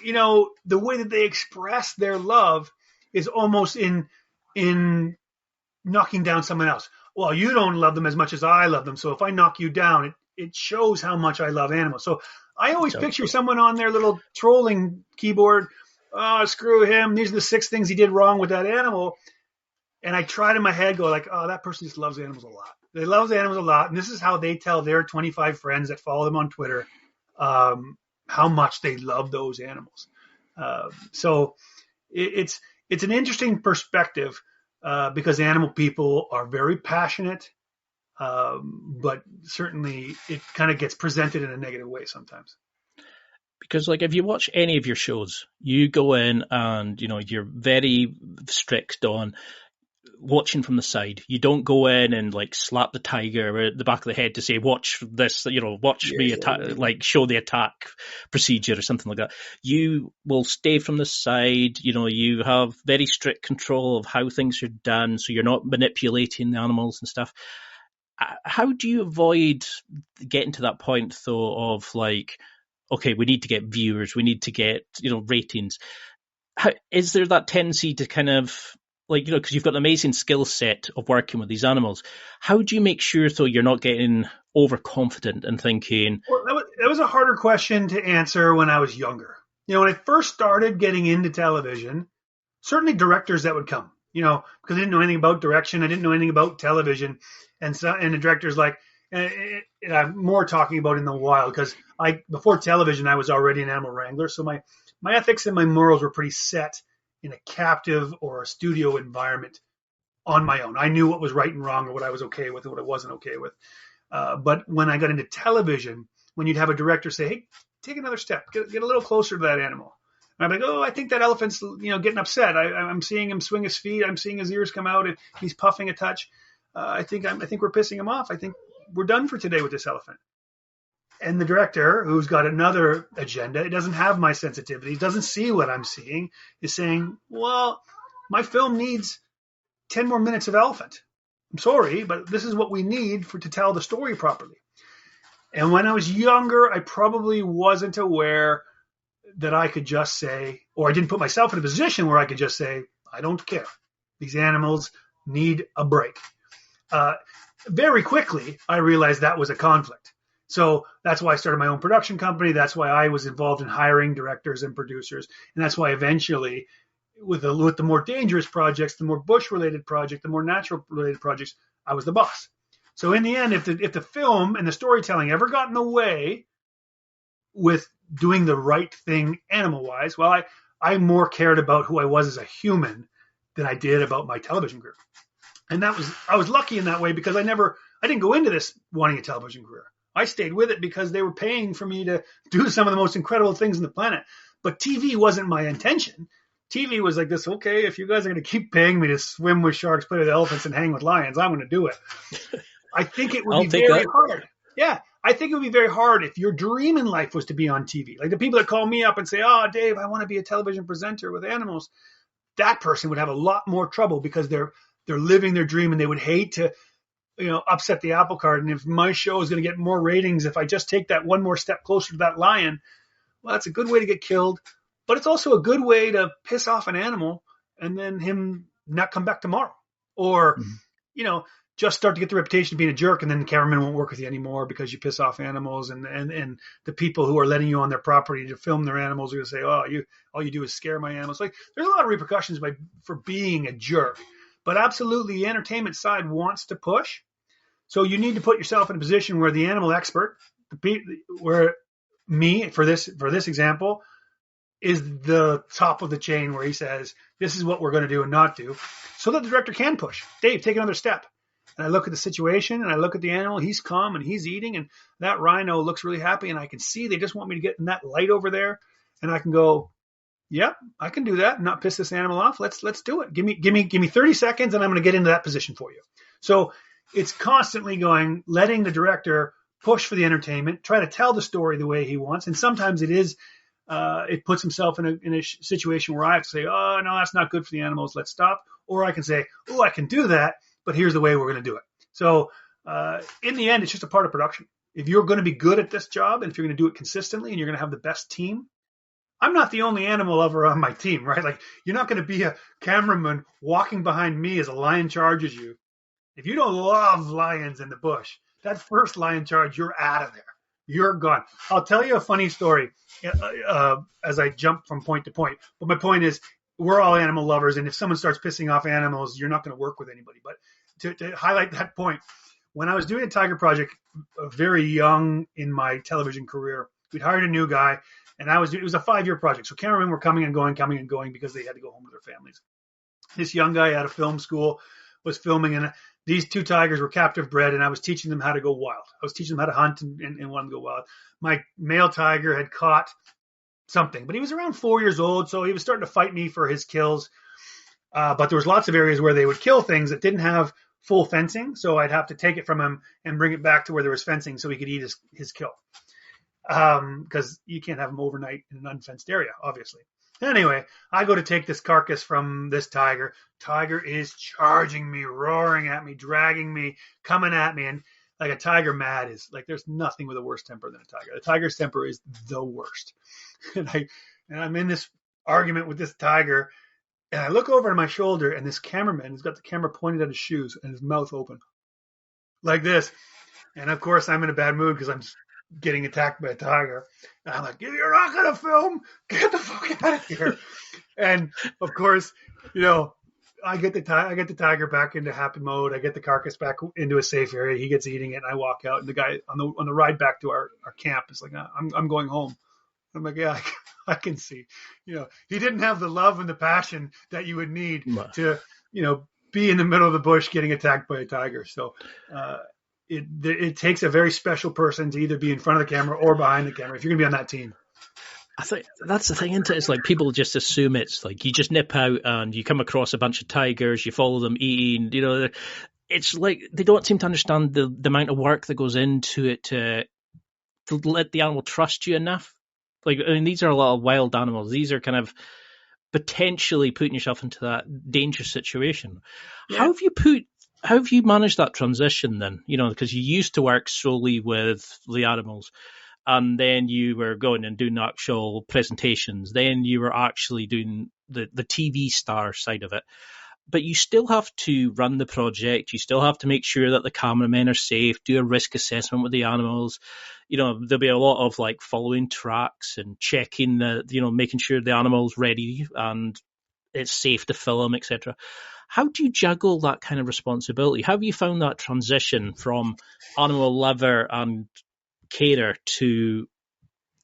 the way that they express their love is almost in knocking down someone else. Well, you don't love them as much as I love them. So if I knock you down, it shows how much I love animals. So I always picture someone on their little trolling keyboard. Oh, screw him. These are the 6 things he did wrong with that animal. And I try to in my head go like, oh, that person just loves animals a lot. They love animals a lot. And this is how they tell their 25 friends that follow them on Twitter how much they love those animals. So it's an interesting perspective because animal people are very passionate, but certainly it kind of gets presented in a negative way sometimes. Because like if you watch any of your shows, you go in and you're very strict on watching from the side. You don't go in and like slap the tiger at the back of the head to say, watch this, watch me attack, like show the attack procedure or something like that. You will stay from the side. You have very strict control of how things are done. So you're not manipulating the animals and stuff. How do you avoid getting to that point though of like, okay, we need to get viewers, we need to get, ratings. Is there that tendency to kind of like, because you've got an amazing skill set of working with these animals. How do you make sure though you're not getting overconfident and thinking? Well, that was a harder question to answer when I was younger. When I first started getting into television, certainly directors that would come, because I didn't know anything about direction. I didn't know anything about television. And the director's like, and I'm more talking about in the wild because before television, I was already an animal wrangler. So my ethics and my morals were pretty set in a captive or a studio environment on my own. I knew what was right and wrong or what I was okay with and what I wasn't okay with. But when I got into television, when you'd have a director say, hey, take another step, get a little closer to that animal. And I'm like, oh, I think that elephant's getting upset. I'm seeing him swing his feet. I'm seeing his ears come out. And he's puffing a touch. I think we're pissing him off. I think we're done for today with this elephant. And the director, who's got another agenda, it doesn't have my sensitivity, doesn't see what I'm seeing, is saying, well, my film needs 10 more minutes of elephant. I'm sorry, but this is what we need to tell the story properly. And when I was younger, I probably wasn't aware that I could just say, or I didn't put myself in a position where I could just say, I don't care. These animals need a break. Very quickly, I realized that was a conflict. So that's why I started my own production company. That's why I was involved in hiring directors and producers. And that's why eventually, with the more dangerous projects, the more bush-related projects, the more natural-related projects, I was the boss. So in the end, if the film and the storytelling ever got in the way with doing the right thing animal-wise, well, I more cared about who I was as a human than I did about my television career. And I was lucky in that way because I didn't go into this wanting a television career. I stayed with it because they were paying for me to do some of the most incredible things on the planet. But TV wasn't my intention. TV was like this, okay, if you guys are going to keep paying me to swim with sharks, play with elephants, and hang with lions, I'm going to do it. I think it would be very hard. Yeah, I think it would be very hard if your dream in life was to be on TV. Like the people that call me up and say, oh, Dave, I want to be a television presenter with animals. That person would have a lot more trouble because they're living their dream and they would hate to upset the apple cart. And if my show is going to get more ratings, if I just take that one more step closer to that lion, well, that's a good way to get killed. But it's also a good way to piss off an animal and then him not come back tomorrow, or just start to get the reputation of being a jerk, and then the cameraman won't work with you anymore because you piss off animals, and the people who are letting you on their property to film their animals are going to say, oh, all you do is scare my animals. Like, there's a lot of repercussions for being a jerk, but absolutely the entertainment side wants to push. So you need to put yourself in a position where the animal expert, where me, for this example, is the top of the chain, where he says, this is what we're going to do and not do, so that the director can push. Dave, take another step. And I look at the situation, and I look at the animal. He's calm, and he's eating, and that rhino looks really happy, and I can see they just want me to get in that light over there, and I can go, yep, I can do that and not piss this animal off. Let's do it. Give me 30 seconds, and I'm going to get into that position for you. So it's constantly letting the director push for the entertainment, try to tell the story the way he wants, and sometimes it puts himself in a situation where I have to say, oh, no, that's not good for the animals. Let's stop. Or I can say, oh, I can do that, but here's the way we're going to do it. So in the end, it's just a part of production. If you're going to be good at this job, and if you're going to do it consistently, and you're going to have the best team, I'm not the only animal lover on my team, right? Like, you're not going to be a cameraman walking behind me as a lion charges you. If you don't love lions in the bush, that first lion charge, you're out of there. You're gone. I'll tell you a funny story as I jump from point to point. But my point is, we're all animal lovers, and if someone starts pissing off animals, you're not going to work with anybody. But to highlight that point, when I was doing a tiger project, very young in my television career, we'd hired a new guy, and it was a 5-year project. So cameramen were coming and going because they had to go home to their families. This young guy out of film school was filming, and these 2 tigers were captive bred, and I was teaching them how to go wild. I was teaching them how to hunt and want them to go wild. My male tiger had caught something, but he was around 4 years old, so he was starting to fight me for his kills. But there was lots of areas where they would kill things that didn't have full fencing, so I'd have to take it from him and bring it back to where there was fencing so he could eat his kill. Because you can't have him overnight in an unfenced area, obviously. Anyway, I go to take this carcass from this tiger. Tiger is charging me, roaring at me, dragging me, coming at me. And like a tiger mad is like, there's nothing with a worse temper than a tiger. The tiger's temper is the worst. And I'm in this argument with this tiger, and I look over to my shoulder, and this cameraman has got the camera pointed at his shoes and his mouth open like this. And of course, I'm in a bad mood because I'm getting attacked by a tiger. And I'm like, you're not going to film? Get the fuck out of here. And of course, I get the tiger back into happy mode. I get the carcass back into a safe area. He gets eating it, and I walk out. And the guy on the ride back to our camp is like, I'm going home. I'm like, yeah, I can see. He didn't have the love and the passion that you would need to, be in the middle of the bush getting attacked by a tiger. So it takes a very special person to either be in front of the camera or behind the camera if you're going to be on that team. I think that's the thing, isn't it? It's like people just assume it's like you just nip out and you come across a bunch of tigers, you follow them eating, it's like they don't seem to understand the amount of work that goes into it to let the animal trust you enough. Like, I mean, these are a lot of wild animals. These are kind of potentially putting yourself into that dangerous situation. Yeah. How have you managed that transition then? Because you used to work solely with the animals, and then you were going and doing actual presentations. Then you were actually doing the TV star side of it. But you still have to run the project. You still have to make sure that the cameramen are safe, do a risk assessment with the animals. There'll be a lot of like following tracks and checking making sure the animal's ready and it's safe to film, etc. How do you juggle that kind of responsibility? How have you found that transition from animal lover and carer to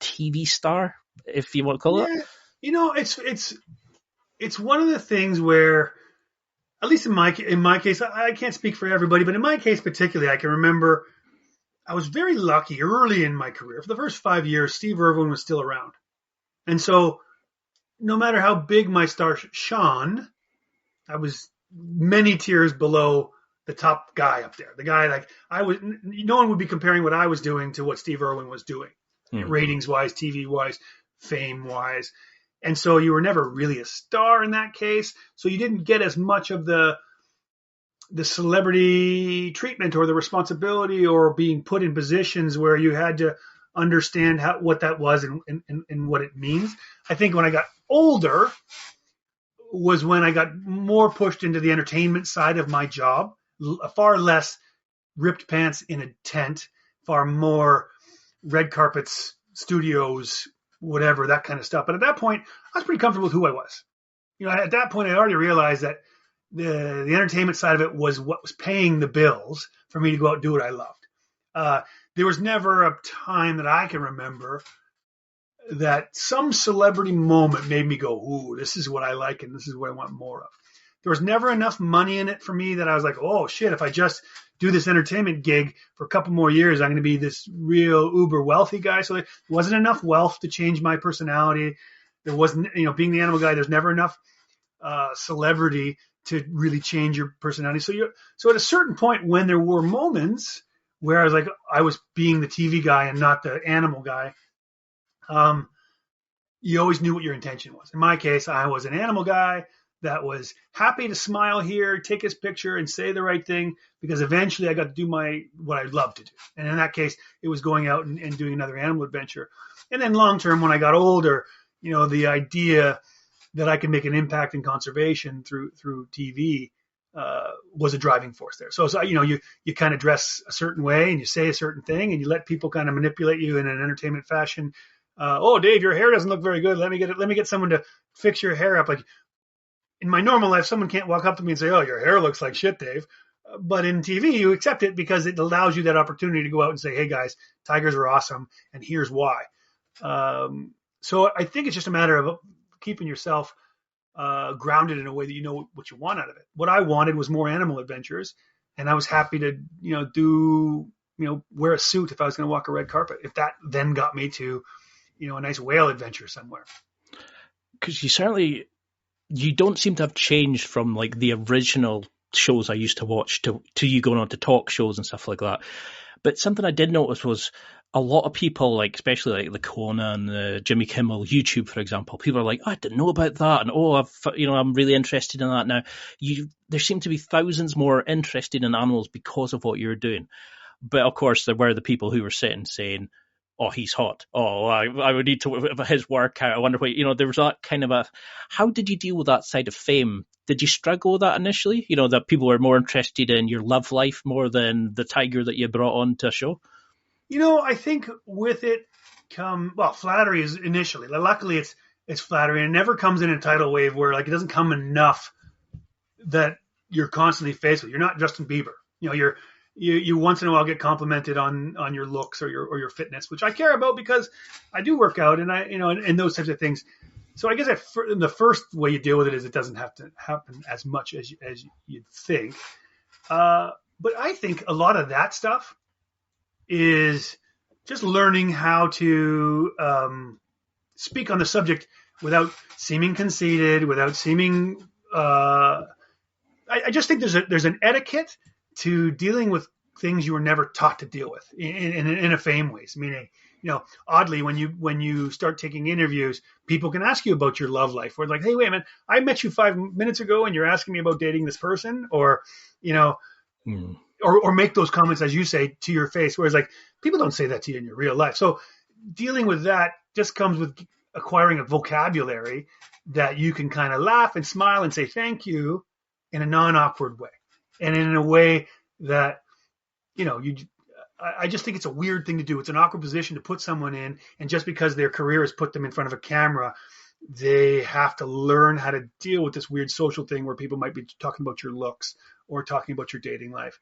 TV star, if you want to call it? It's one of the things where, at least in my case, I can't speak for everybody, but in my case particularly, I can remember I was very lucky early in my career. For the first 5 years, Steve Irwin was still around. And so no matter how big my star shone, I was many tiers below the top guy up there. The guy, no one would be comparing what I was doing to what Steve Irwin was doing, ratings-wise, TV-wise, fame-wise. And so you were never really a star in that case. So you didn't get as much of the celebrity treatment or the responsibility or being put in positions where you had to understand what that was and what it means. I think when I got older, was when I got more pushed into the entertainment side of my job, far less ripped pants in a tent, far more red carpets, studios, whatever, that kind of stuff. But at that point, I was pretty comfortable with who I was. At that point, I already realized that the entertainment side of it was what was paying the bills for me to go out and do what I loved. There was never a time that I can remember that some celebrity moment made me go, ooh, this is what I like and this is what I want more of. There was never enough money in it for me that I was like, oh shit, if I just do this entertainment gig for a couple more years, I'm going to be this real uber wealthy guy. So there wasn't enough wealth to change my personality. There wasn't, being the animal guy, there's never enough celebrity to really change your personality. So at a certain point when there were moments where I was like, I was being the TV guy and not the animal guy, you always knew what your intention was. In my case, I was an animal guy that was happy to smile here, take his picture and say the right thing, because eventually I got to do what I love to do. And in that case, it was going out and doing another animal adventure. And then long term, when I got older, the idea that I could make an impact in conservation through TV was a driving force there. So you kind of dress a certain way and you say a certain thing and you let people kind of manipulate you in an entertainment fashion. Oh, Dave, your hair doesn't look very good. Let me get someone to fix your hair up. Like in my normal life, someone can't walk up to me and say, oh, your hair looks like shit, Dave. But in TV, you accept it because it allows you that opportunity to go out and say, hey guys, tigers are awesome. And here's why. So I think it's just a matter of keeping yourself grounded in a way that you know what you want out of it. What I wanted was more animal adventures, and I was happy to wear a suit if I was going to walk a red carpet. If that then got me to a nice whale adventure somewhere. Because you don't seem to have changed from like the original shows I used to watch to you going on to talk shows and stuff like that. But something I did notice was a lot of people, like especially like the Conan, the Jimmy Kimmel, YouTube, for example, people are like, oh, I didn't know about that, and I'm really interested in that now. There seem to be thousands more interested in animals because of what you're doing. But of course, there were the people who were sitting saying, oh, he's hot. Oh, I would need to his workout. I wonder what, there was that kind of how did you deal with that side of fame? Did you struggle with that initially? That people were more interested in your love life more than the tiger that you brought on to a show? I think with it flattery is initially. Luckily, it's flattery, and it never comes in a tidal wave where like it doesn't come enough that you're constantly faced with. You're not Justin Bieber. You once in a while get complimented on your looks or your fitness, which I care about because I do work out and and those types of things. So I guess the first way you deal with it is it doesn't have to happen as much as you'd think. But I think a lot of that stuff is just learning how to speak on the subject without seeming conceited, without seeming. I just think there's an etiquette to dealing with things you were never taught to deal with in a fame ways. Meaning, oddly, when you start taking interviews, people can ask you about your love life. Or like, hey, wait a minute, I met you 5 minutes ago, and you're asking me about dating this person, or or make those comments, as you say, to your face. Whereas like people don't say that to you in your real life. So dealing with that just comes with acquiring a vocabulary that you can kind of laugh and smile and say thank you in a non-awkward way. And in a way that, I just think it's a weird thing to do. It's an awkward position to put someone in. And just because their career has put them in front of a camera, they have to learn how to deal with this weird social thing where people might be talking about your looks or talking about your dating life.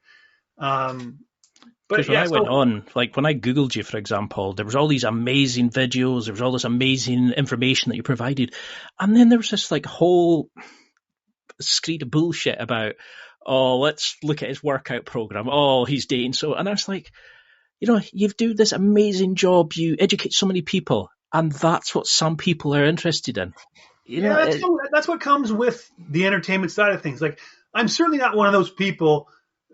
But when I went on, like when I Googled you, for example, there was all these amazing videos. There was all this amazing information that you provided. And then there was this like whole screed of bullshit about, oh, let's look at his workout program. Oh, he's dating. And I was like, you do this amazing job. You educate so many people. And that's what some people are interested in. That's what comes with the entertainment side of things. Like, I'm certainly not one of those people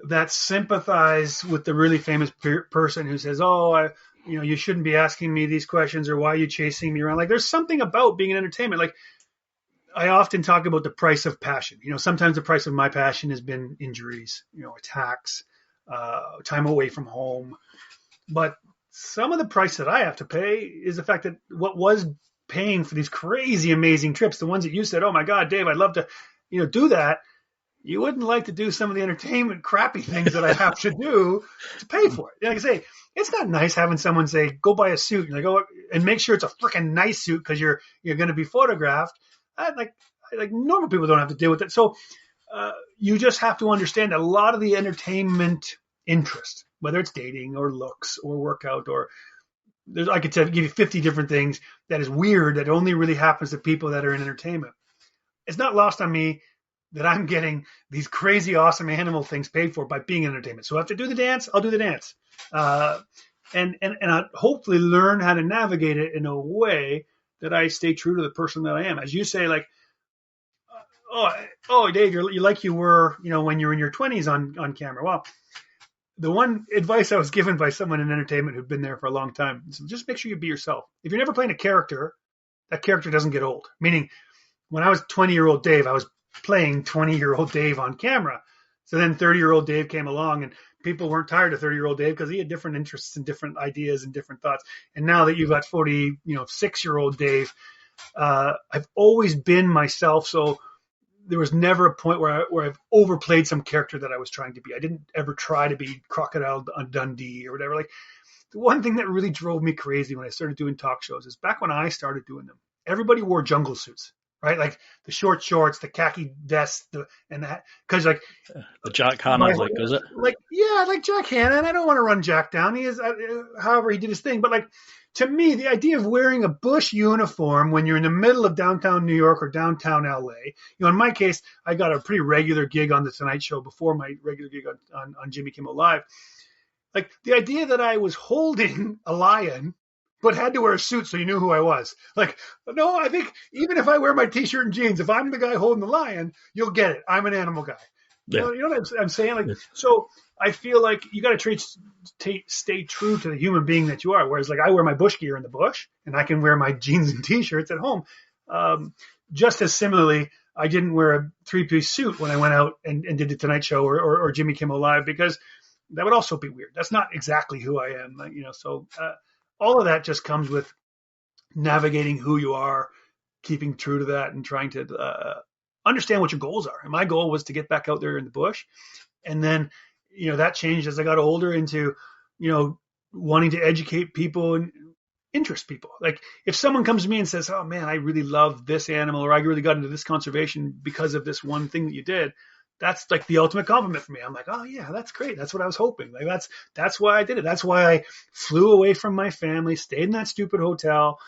that sympathize with the really famous person who says, oh, you shouldn't be asking me these questions, or why are you chasing me around? Like, there's something about being in entertainment. Like, I often talk about the price of passion. Sometimes the price of my passion has been injuries, attacks, time away from home. But some of the price that I have to pay is the fact that what was paying for these crazy, amazing trips, the ones that you said, oh my God, Dave, I'd love to, do that. You wouldn't like to do some of the entertainment crappy things that I have to do to pay for it. Like I say, it's not nice having someone say, go buy a suit and go and make sure it's a freaking nice suit because you're going to be photographed. Like normal people don't have to deal with it. So you just have to understand a lot of the entertainment interest, whether it's dating or looks or workout or I could give you 50 different things that is weird that only really happens to people that are in entertainment. It's not lost on me that I'm getting these crazy, awesome animal things paid for by being in entertainment. So if I have to do the dance, I'll do the dance. And I'll hopefully learn how to navigate it in a way that I stay true to the person that I am. As you say, like, oh, Dave, you're like you were, when you're in your 20s on camera. Well, the one advice I was given by someone in entertainment who'd been there for a long time is just make sure you be yourself. If you're never playing a character, that character doesn't get old. Meaning, when I was 20-year-old Dave, I was playing 20-year-old Dave on camera. So then 30-year-old Dave came along and people weren't tired of 30-year-old Dave because he had different interests and different ideas and different thoughts. And now that you've got 6-year-old Dave, I've always been myself. So there was never a point where I've overplayed some character that I was trying to be. I didn't ever try to be Crocodile Dundee or whatever. Like, the one thing that really drove me crazy when I started doing talk shows is back when I started doing them, everybody wore jungle suits. Right, like the short shorts, the khaki vest, because like the Jack Hanna, is it? Like Jack Hanna, and I don't want to run Jack down. He is, however, he did his thing. But like to me, the idea of wearing a Bush uniform when you're in the middle of downtown New York or downtown LA, in my case, I got a pretty regular gig on the Tonight Show before my regular gig on Jimmy Kimmel Live. Like the idea that I was holding a lion but had to wear a suit so you knew who I was. Like, no, I think even if I wear my T-shirt and jeans, if I'm the guy holding the lion, you'll get it. I'm an animal guy. Yeah. You know what I'm saying? Like, so I feel like you got to stay true to the human being that you are. Whereas, like, I wear my bush gear in the bush, and I can wear my jeans and T-shirts at home. Just as similarly, I didn't wear a 3-piece suit when I went out and did the Tonight Show or Jimmy Kimmel Live because that would also be weird. That's not exactly who I am. So. All of that just comes with navigating who you are, keeping true to that, and trying to understand what your goals are. And my goal was to get back out there in the bush. And then, that changed as I got older into, wanting to educate people and interest people. Like if someone comes to me and says, oh man, I really love this animal, or I really got into this conservation because of this one thing that you did. That's like the ultimate compliment for me. I'm like, oh yeah, that's great. That's what I was hoping. Like that's why I did it. That's why I flew away from my family, stayed in that stupid hotel,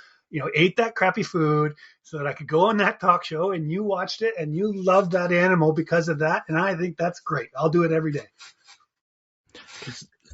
ate that crappy food so that I could go on that talk show and you watched it and you loved that animal because of that. And I think that's great. I'll do it every day.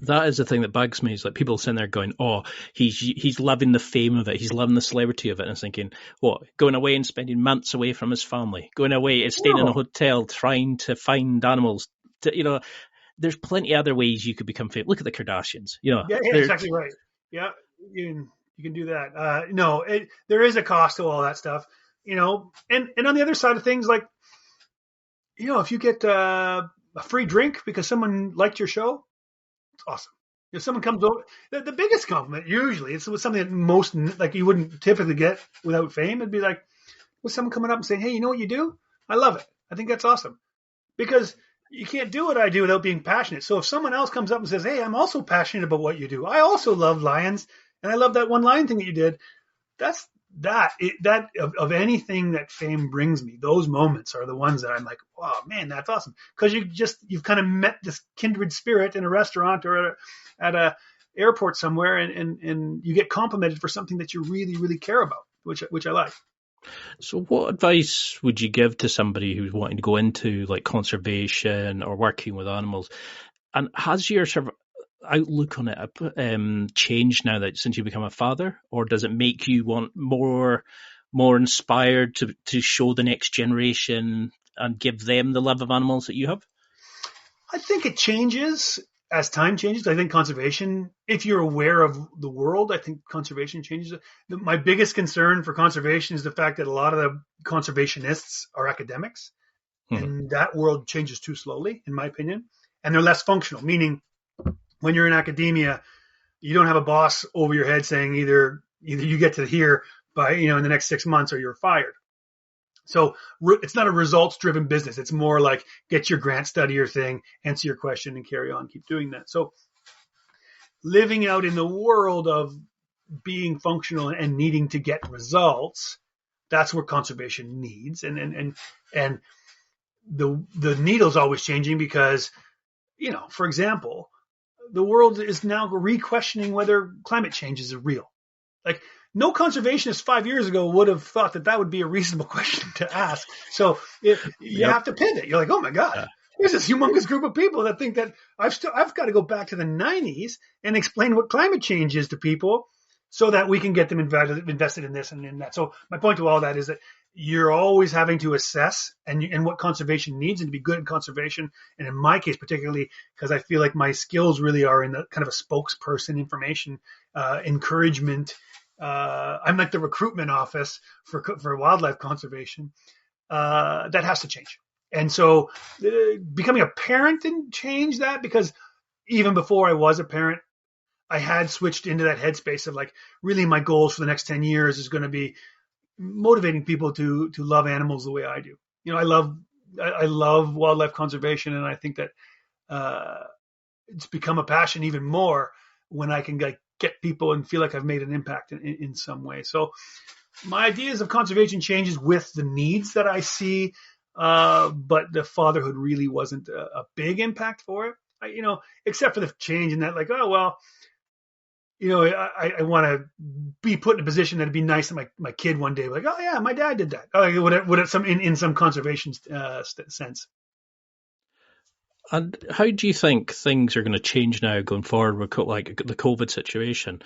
That is the thing that bugs me is like people sitting there going, oh, he's loving the fame of it. He's loving the celebrity of it. And thinking, what, going away and spending months away from his family, going away and staying in a hotel, trying to find animals. There's plenty of other ways you could become famous. Look at the Kardashians. Yeah, exactly right. Yeah, you can do that. There is a cost to all that stuff, and on the other side of things, like, if you get a free drink because someone liked your show, awesome. If someone comes over, the biggest compliment usually it's something that most like you wouldn't typically get without fame. It'd be like with someone coming up and saying, "Hey, you know what you do? I love it. I think that's awesome." Because you can't do what I do without being passionate. So if someone else comes up and says, "Hey, I'm also passionate about what you do. I also love lions, and I love that one lion thing that you did," that's of anything that fame brings me, those moments are the ones that I'm like, wow, man, that's awesome. Because you've kind of met this kindred spirit in a restaurant or at a airport somewhere, and you get complimented for something that you really, really care about, which I like. So what advice would you give to somebody who's wanting to go into like conservation or working with animals? And has your sort of outlook on it changed now that since you become a father, or does it make you want more inspired to show the next generation and give them the love of animals that you have? I think it changes as time changes. I think conservation, if you're aware of the world, I think conservation changes. My biggest concern for conservation is the fact that a lot of the conservationists are academics, and that world changes too slowly, in my opinion, and they're less functional, meaning when you're in academia, you don't have a boss over your head saying either you get to here by, in the next 6 months or you're fired. So it's not a results driven business. It's more like get your grant, study your thing, answer your question and carry on, keep doing that. So living out in the world of being functional and needing to get results, that's where conservation needs. And the needle's always changing because, for example, the world is now re-questioning whether climate change is real. Like, no conservationist 5 years ago would have thought that would be a reasonable question to ask. So you have to pivot. You're like, oh my God, there's this humongous group of people that think that I've got to go back to the 90s and explain what climate change is to people so that we can get them invested in this and in that. So my point to all that is that you're always having to assess and what conservation needs and to be good at conservation. And in my case, particularly, because I feel like my skills really are in the kind of a spokesperson, information, encouragement. I'm like the recruitment office for wildlife conservation. That has to change. And so becoming a parent didn't change that, because even before I was a parent, I had switched into that headspace of like, really my goals for the next 10 years is going to be motivating people to love animals the way I do. I love wildlife conservation, and I think that it's become a passion even more when I can get people and feel like I've made an impact in some way. So my ideas of conservation changes with the needs that I see, but the fatherhood really wasn't a big impact for it. Except for the change in that, like, oh well, I want to be put in a position that'd be nice that my kid one day, like, oh yeah, my dad did that. Would it in some conservation sense. And how do you think things are going to change now going forward with like the COVID situation?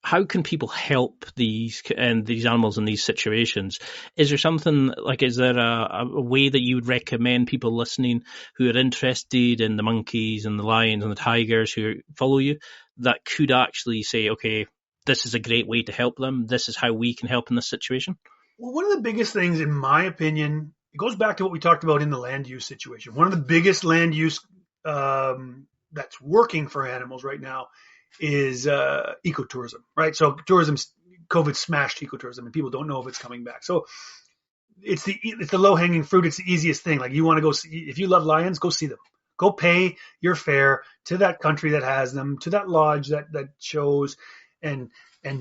How can people help these animals in these situations? Is there something like, is there a way that you would recommend people listening who are interested in the monkeys and the lions and the tigers who follow you that could actually say, okay, this is a great way to help them. This is how we can help in this situation? Well, one of the biggest things, in my opinion, it goes back to what we talked about in the land use situation. One of the biggest land use that's working for animals right now is ecotourism, right? So COVID smashed ecotourism, and people don't know if it's coming back. So it's the low hanging fruit. It's the easiest thing. Like, you want to go see, if you love lions, go see them. Go pay your fare to that country that has them, to that lodge that shows, and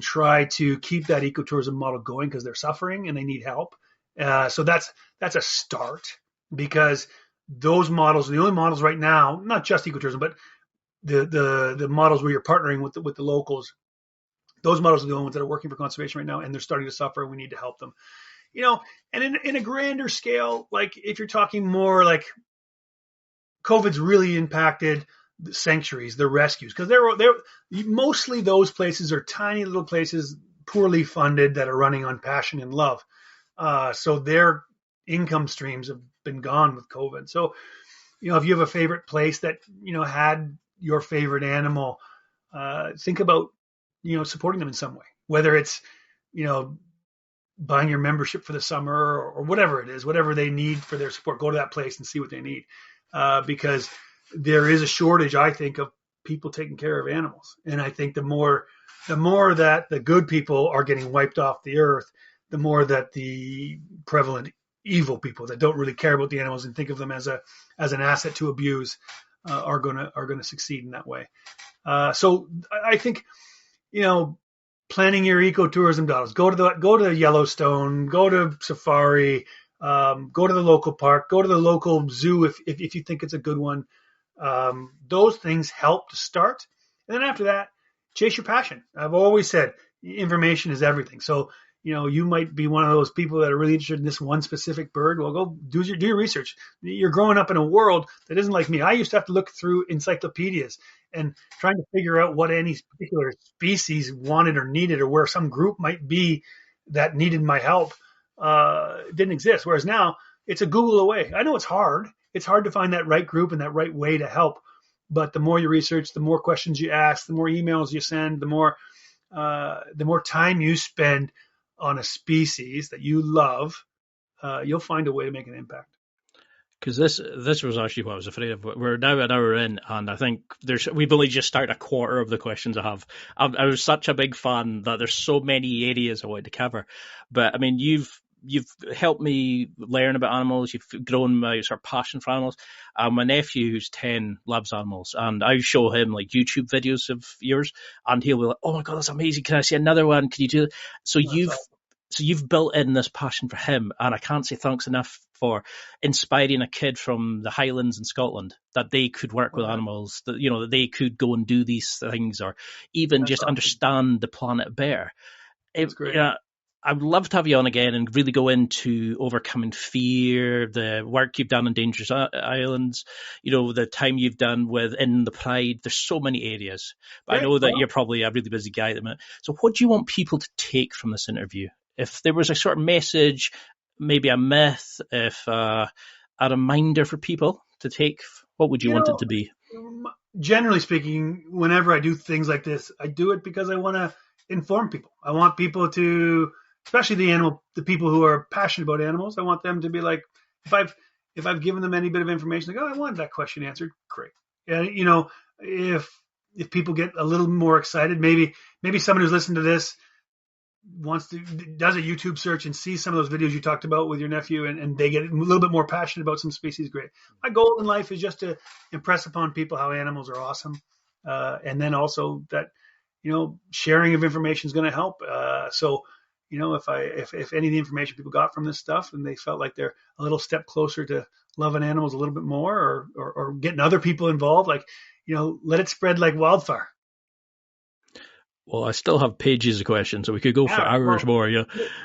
try to keep that ecotourism model going, because they're suffering and they need help. So that's a start, because those models are the only models right now, not just ecotourism, but the models where you're partnering with the locals. Those models are the only ones that are working for conservation right now, and they're starting to suffer. We need to help them. And in a grander scale, like if you're talking more like COVID's really impacted the sanctuaries, the rescues, because they're mostly, those places are tiny little places, poorly funded, that are running on passion and love. So their income streams have been gone with COVID. So, if you have a favorite place that, had your favorite animal, think about, supporting them in some way, whether it's, buying your membership for the summer or whatever it is, whatever they need for their support, go to that place and see what they need. Because there is a shortage, I think, of people taking care of animals. And I think the more that the good people are getting wiped off the earth, the more that the prevalent evil people that don't really care about the animals and think of them as an asset to abuse are gonna succeed in that way. So I think, planning your ecotourism dollars, go to Yellowstone, go to safari, go to the local park, go to the local zoo if you think it's a good one. Those things help to start, and then after that, chase your passion. I've always said information is everything. So, you might be one of those people that are really interested in this one specific bird. Well, go do your research. You're growing up in a world that isn't like me. I used to have to look through encyclopedias and trying to figure out what any particular species wanted or needed, or where some group might be that needed my help. It didn't exist. Whereas now it's a Google away. I know it's hard. It's hard to find that right group and that right way to help. But the more you research, the more questions you ask, the more emails you send, the more time you spend on a species that you love, you'll find a way to make an impact. Because this was actually what I was afraid of. We're now an hour in, and I think we've only just started a quarter of the questions I have. I was such a big fan that there's so many areas I wanted to cover. But I mean, you've helped me learn about animals. You've grown my sort of passion for animals. My nephew, who's 10, loves animals, and I show him like YouTube videos of yours, and he'll be like, "Oh my god, that's amazing! Can I see another one? Can you do it?" So you've built in this passion for him, and I can't say thanks enough for inspiring a kid from the Highlands in Scotland that they could work with animals, that they could go and do these things, or even just understand the planet better. That's great. I would love to have you on again and really go into overcoming fear, the work you've done on Dangerous Islands, the time you've done in the Pride. There's so many areas, but I know that you're probably a really busy guy at the minute. So what do you want people to take from this interview? If there was a sort of message, maybe a myth, if a reminder for people to take, what would you want it to be? Generally speaking, whenever I do things like this, I do it because I want to inform people. I want people to, especially the people who are passionate about animals, I want them to be like, if I've given them any bit of information, like, oh, I wanted that question answered, great. If people get a little more excited, maybe someone who's listened to this does a YouTube search and sees some of those videos you talked about with your nephew, and they get a little bit more passionate about some species, great. My goal in life is just to impress upon people how animals are awesome, and then also that sharing of information is going to help. So if any of the information people got from this stuff and they felt like they're a little step closer to loving animals a little bit more, or getting other people involved, let it spread like wildfire. Well, I still have pages of questions, so we could go for hours more. Yeah,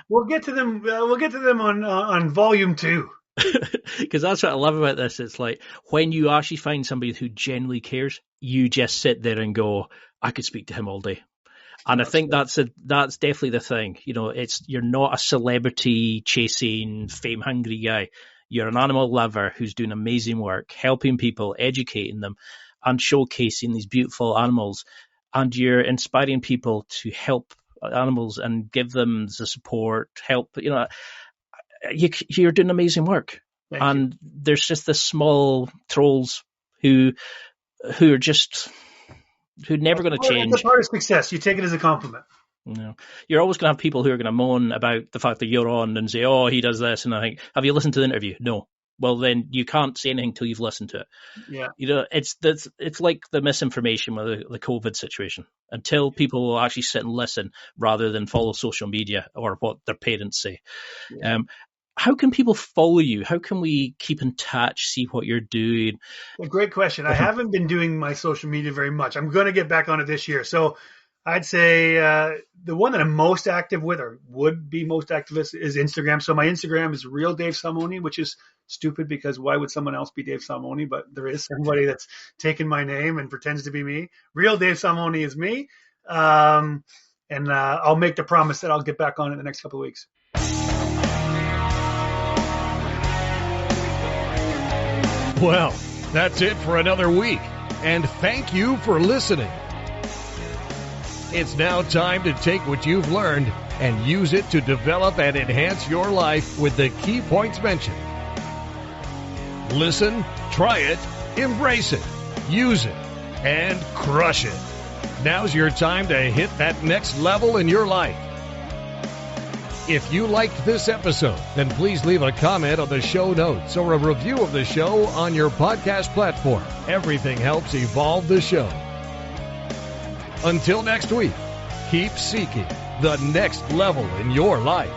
we'll get to them. We'll get to them on volume 2. Because that's what I love about this. It's like when you actually find somebody who genuinely cares, you just sit there and go, "I could speak to him all day." And I think that's definitely the thing. You're not a celebrity chasing, fame hungry guy. You're an animal lover who's doing amazing work, helping people, educating them, and showcasing these beautiful animals. And you're inspiring people to help animals and give them the support, help. You're doing amazing work. And there's just this small trolls who are just never going to change. It's a part of success. You take it as a compliment. You're always going to have people who are going to moan about the fact that you're on and say, "Oh, he does this," and I think, "Have you listened to the interview?" No. Well, then you can't say anything until you've listened to it. Yeah. It's like the misinformation with the COVID situation. Until people will actually sit and listen rather than follow social media or what their parents say. Yeah. How can people follow you? How can we keep in touch, see what you're doing? A great question. I haven't been doing my social media very much. I'm going to get back on it this year. So I'd say the one that I'm most active with, or would be most active with, is Instagram. So my Instagram is Real Dave Salmoni, which is stupid because why would someone else be Dave Salmoni? But there is somebody that's taken my name and pretends to be me. Real Dave Salmoni is me. And I'll make the promise that I'll get back on it in the next couple of weeks. Well, that's it for another week. And thank you for listening. It's now time to take what you've learned and use it to develop and enhance your life with the key points mentioned. Listen, try it, embrace it, use it, and crush it. Now's your time to hit that next level in your life. If you liked this episode, then please leave a comment on the show notes or a review of the show on your podcast platform. Everything helps evolve the show. Until next week, keep seeking the next level in your life.